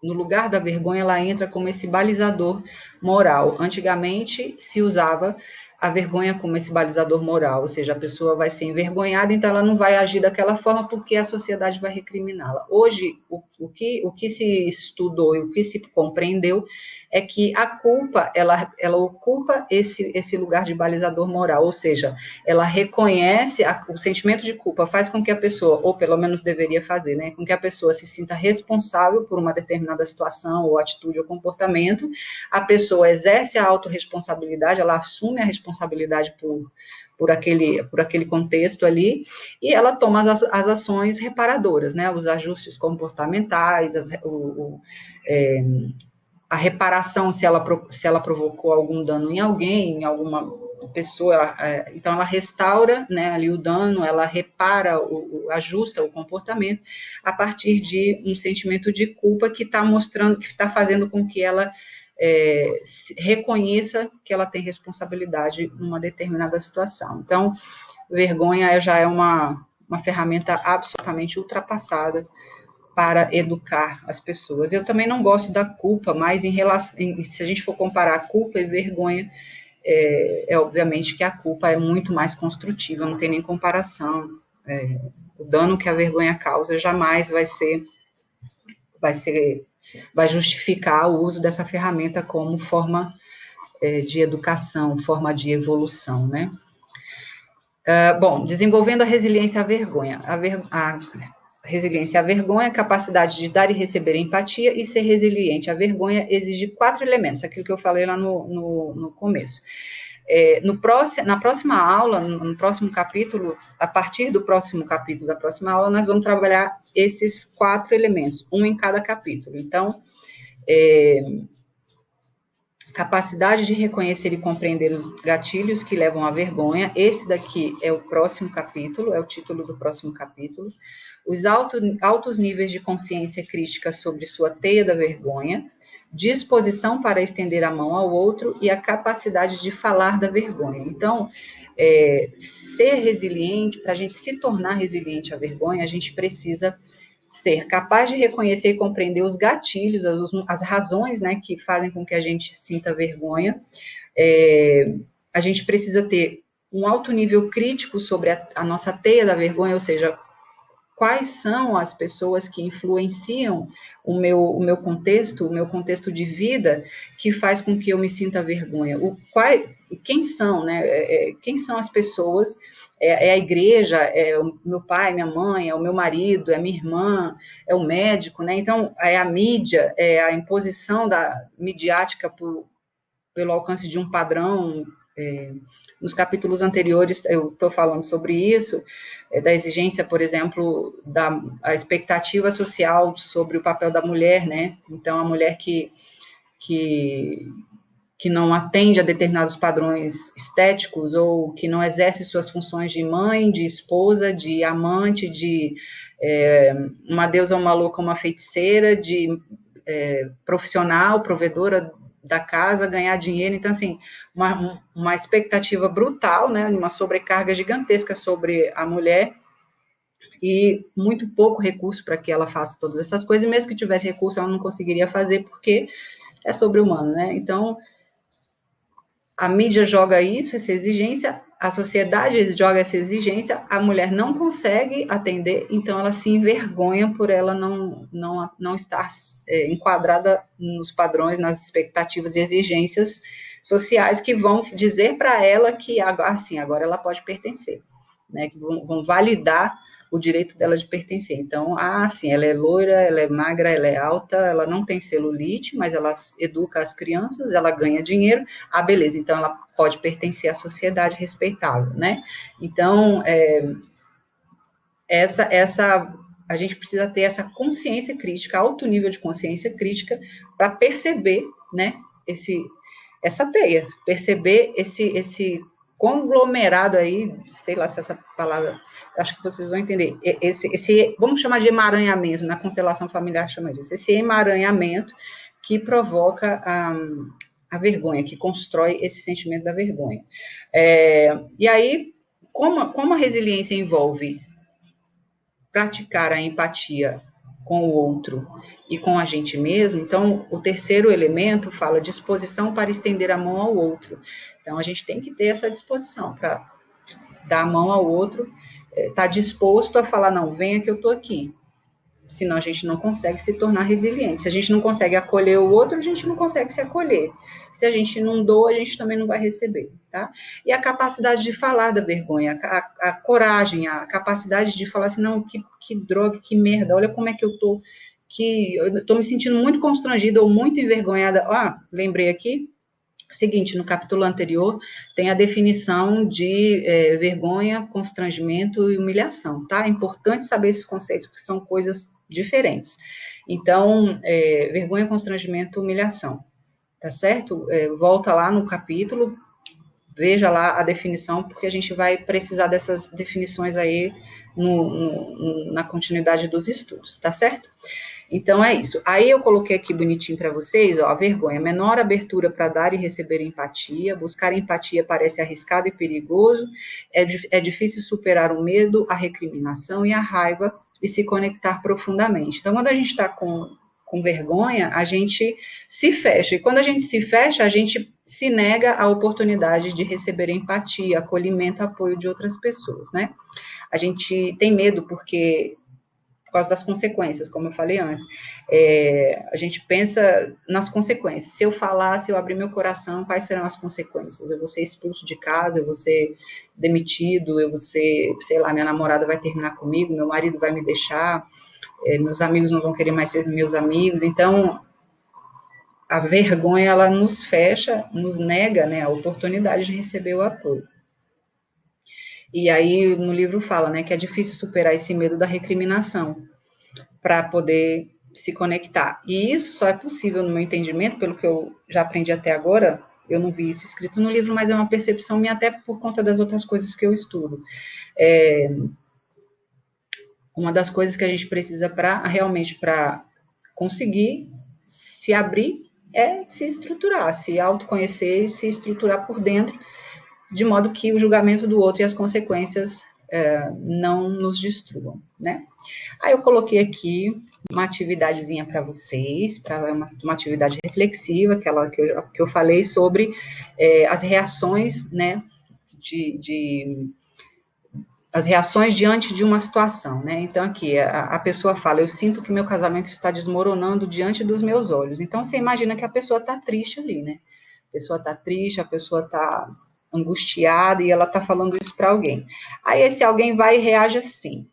no lugar da vergonha, ela entra como esse balizador moral. Antigamente se usava a vergonha como esse balizador moral, ou seja, a pessoa vai ser envergonhada, então ela não vai agir daquela forma porque a sociedade vai recriminá-la. Hoje, o que se estudou e o que se compreendeu é que a culpa, ela ocupa esse lugar de balizador moral, ou seja, ela reconhece o sentimento de culpa, faz com que a pessoa, ou pelo menos deveria fazer, né, com que a pessoa se sinta responsável por uma determinada situação, ou atitude, ou comportamento, a pessoa exerce a autorresponsabilidade, ela assume a responsabilidade por aquele contexto ali, e ela toma as ações reparadoras, né, os ajustes comportamentais, a reparação se ela provocou algum dano em alguém, em alguma pessoa, então ela restaura, né, ali o dano, ela repara, ajusta o comportamento a partir de um sentimento de culpa que está mostrando, que está fazendo com que ela reconheça que ela tem responsabilidade numa determinada situação. Então, vergonha já é uma ferramenta absolutamente ultrapassada para educar as pessoas. Eu também não gosto da culpa, mas se a gente for comparar culpa e vergonha, obviamente que a culpa é muito mais construtiva, não tem nem comparação. O dano que a vergonha causa jamais vai justificar o uso dessa ferramenta como forma de educação, forma de evolução, né? Bom, desenvolvendo a resiliência à vergonha. Resiliência à vergonha, a capacidade de dar e receber empatia e ser resiliente à vergonha exige 4 elementos, aquilo que eu falei lá no começo. Na próxima aula, no próximo capítulo, a partir do próximo capítulo da próxima aula, nós vamos trabalhar esses 4 elementos, um em cada capítulo. Então, capacidade de reconhecer e compreender os gatilhos que levam à vergonha. Esse daqui é o próximo capítulo, é o título do próximo capítulo. Os altos níveis de consciência crítica sobre sua teia da vergonha, disposição para estender a mão ao outro e a capacidade de falar da vergonha. Então, ser resiliente, para a gente se tornar resiliente à vergonha, a gente precisa ser capaz de reconhecer e compreender os gatilhos, as razões, né, que fazem com que a gente sinta vergonha. A gente precisa ter um alto nível crítico sobre a nossa teia da vergonha, ou seja, quais são as pessoas que influenciam o meu contexto de vida, que faz com que eu me sinta vergonha. Quem são, né? Quem são as pessoas? É a igreja, é o meu pai, minha mãe, é o meu marido, é a minha irmã, é o médico, né? Então, é a mídia, é a imposição midiática pelo alcance de um padrão. Nos capítulos anteriores eu estou falando sobre isso, da exigência, por exemplo, a expectativa social sobre o papel da mulher, né? Então, a mulher que não atende a determinados padrões estéticos ou que não exerce suas funções de mãe, de esposa, de amante, de uma deusa, uma louca, uma feiticeira, de profissional, provedora da casa, ganhar dinheiro. Então, assim, uma expectativa brutal, né, uma sobrecarga gigantesca sobre a mulher e muito pouco recurso para que ela faça todas essas coisas, e mesmo que tivesse recurso, ela não conseguiria fazer porque é sobre-humano, né? Então, a mídia joga isso, essa exigência, a sociedade joga essa exigência, a mulher não consegue atender, então ela se envergonha por ela não estar enquadrada nos padrões, nas expectativas e exigências sociais que vão dizer para ela que assim, agora ela pode pertencer, né? Que vão validar o direito dela de pertencer. Então, sim, ela é loira, ela é magra, ela é alta, ela não tem celulite, mas ela educa as crianças, ela ganha dinheiro, beleza, então ela pode pertencer à sociedade respeitável, né? Então, a gente precisa ter essa consciência crítica, alto nível de consciência crítica, para perceber, né, essa teia, perceber esse conglomerado aí, sei lá se essa palavra, acho que vocês vão entender, vamos chamar de emaranhamento, na constelação familiar chama disso, esse emaranhamento que provoca a vergonha, que constrói esse sentimento da vergonha. E aí, como a resiliência envolve praticar a empatia com o outro e com a gente mesmo, então o terceiro elemento fala disposição para estender a mão ao outro. Então a gente tem que ter essa disposição para dar a mão ao outro, estar disposto a falar, não, venha que eu estou aqui. Senão a gente não consegue se tornar resiliente. Se a gente não consegue acolher o outro, a gente não consegue se acolher. Se a gente não doa, a gente também não vai receber, tá? E a capacidade de falar da vergonha, a coragem, a capacidade de falar assim, não, que droga, que merda, olha como é que eu tô, eu tô me sentindo muito constrangida ou muito envergonhada. Lembrei aqui, seguinte, no capítulo anterior, tem a definição de vergonha, constrangimento e humilhação, tá? É importante saber esses conceitos, que são coisas diferentes. Então, vergonha, constrangimento, humilhação, tá certo? Volta lá no capítulo, veja lá a definição, porque a gente vai precisar dessas definições aí na continuidade dos estudos, tá certo? Então, é isso. Aí eu coloquei aqui bonitinho para vocês, a vergonha. Menor abertura para dar e receber empatia. Buscar empatia parece arriscado e perigoso. É difícil superar o medo, a recriminação e a raiva e se conectar profundamente. Então, quando a gente está com vergonha, a gente se fecha. E quando a gente se fecha, a gente se nega a oportunidade de receber empatia, acolhimento, apoio de outras pessoas, né? A gente tem medo por causa das consequências, como eu falei antes. A gente pensa nas consequências. Se eu falar, se eu abrir meu coração, quais serão as consequências? Eu vou ser expulso de casa, eu vou ser demitido, eu vou ser, sei lá, minha namorada vai terminar comigo, meu marido vai me deixar, meus amigos não vão querer mais ser meus amigos. Então, a vergonha, ela nos fecha, nos nega, né, a oportunidade de receber o apoio. E aí no livro fala, né, que é difícil superar esse medo da recriminação para poder se conectar. E isso só é possível, no meu entendimento, pelo que eu já aprendi até agora, eu não vi isso escrito no livro, mas é uma percepção minha até por conta das outras coisas que eu estudo. Uma das coisas que a gente precisa para conseguir se abrir é se estruturar, se autoconhecer e se estruturar por dentro, de modo que o julgamento do outro e as consequências não nos destruam, né? Aí eu coloquei aqui uma atividadezinha para vocês, para uma atividade reflexiva, aquela que eu falei sobre as reações, né, as reações diante de uma situação, né? Então, aqui, a pessoa fala, eu sinto que meu casamento está desmoronando diante dos meus olhos. Então, você imagina que a pessoa está triste ali, né? A pessoa está triste, a pessoa está angustiada e ela está falando isso para alguém. Aí esse alguém vai e reage assim.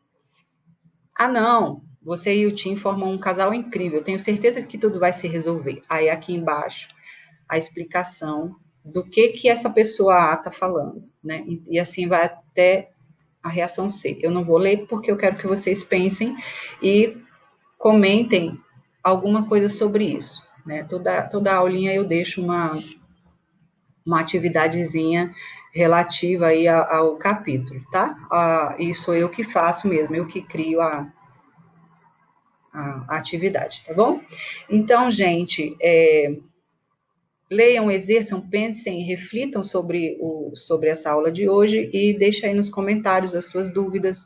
Não, você e o Tim formam um casal incrível, eu tenho certeza que tudo vai se resolver. Aí aqui embaixo, a explicação do que essa pessoa A está falando, né? E assim vai até a reação C. Eu não vou ler porque eu quero que vocês pensem e comentem alguma coisa sobre isso, né? Toda aulinha eu deixo uma atividadezinha relativa aí ao capítulo, tá? E sou eu que faço mesmo, eu que crio a atividade, tá bom? Então, gente, leiam, exerçam, pensem, reflitam sobre essa aula de hoje e deixa aí nos comentários as suas dúvidas,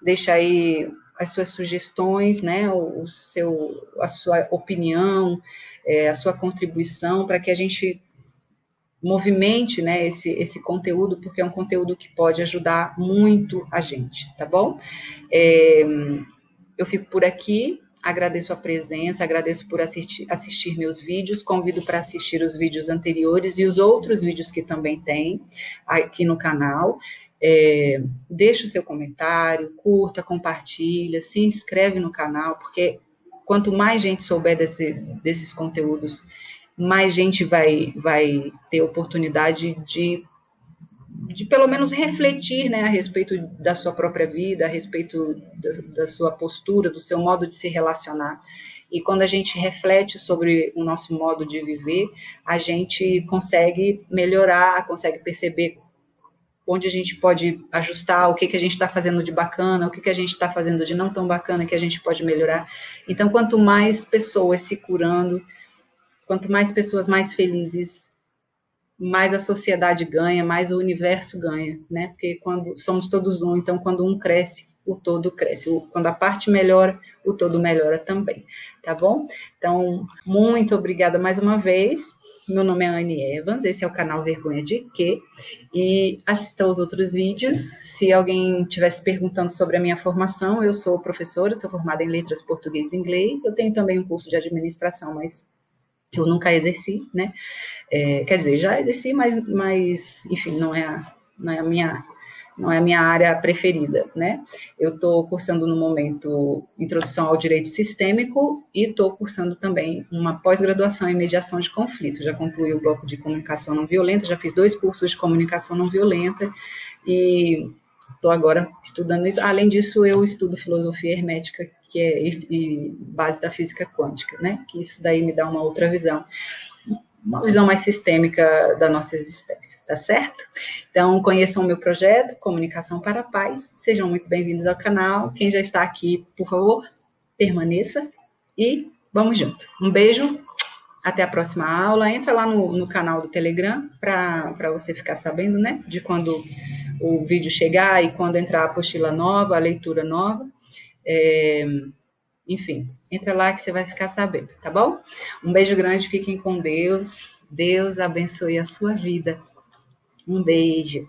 deixa aí as suas sugestões, né, a sua opinião, a sua contribuição, para que a gente movimente, né, esse conteúdo, porque é um conteúdo que pode ajudar muito a gente, tá bom? Eu fico por aqui, agradeço a presença, agradeço por assistir meus vídeos, convido para assistir os vídeos anteriores e os outros vídeos que também tem aqui no canal. Deixa o seu comentário, curta, compartilha, se inscreve no canal, porque quanto mais gente souber desses conteúdos, mais gente vai ter oportunidade de pelo menos refletir, né, a respeito da sua própria vida, a respeito da sua postura, do seu modo de se relacionar. E quando a gente reflete sobre o nosso modo de viver, a gente consegue melhorar, consegue perceber onde a gente pode ajustar, o que a gente está fazendo de bacana, o que a gente está fazendo de não tão bacana que a gente pode melhorar. Então, quanto mais pessoas se curando, quanto mais pessoas mais felizes, mais a sociedade ganha, mais o universo ganha, né? Porque quando somos todos um, então quando um cresce, o todo cresce. Quando a parte melhora, o todo melhora também, tá bom? Então, muito obrigada mais uma vez. Meu nome é Anne Evans, esse é o canal Vergonha de Quê? E assista aos outros vídeos. Se alguém estivesse perguntando sobre a minha formação, eu sou professora, sou formada em letras português e inglês. Eu tenho também um curso de administração, mas eu nunca exerci, né? Quer dizer, já exerci, mas enfim, não é a minha área preferida, né? Eu estou cursando no momento Introdução ao Direito Sistêmico e estou cursando também uma pós-graduação em Mediação de Conflito. Já concluí o bloco de Comunicação Não Violenta, já fiz 2 cursos de Comunicação Não Violenta e estou agora estudando isso. Além disso, eu estudo Filosofia Hermética, que é base da física quântica, né? Que isso daí me dá uma outra visão. Uma visão mais sistêmica da nossa existência, tá certo? Então, conheçam o meu projeto, Comunicação para a Paz. Sejam muito bem-vindos ao canal. Quem já está aqui, por favor, permaneça e vamos junto. Um beijo, até a próxima aula. Entra lá no canal do Telegram para você ficar sabendo, né, de quando o vídeo chegar e quando entrar a apostila nova, a leitura nova. Enfim, entra lá que você vai ficar sabendo, tá bom? Um beijo grande, fiquem com Deus. Deus abençoe a sua vida. Um beijo.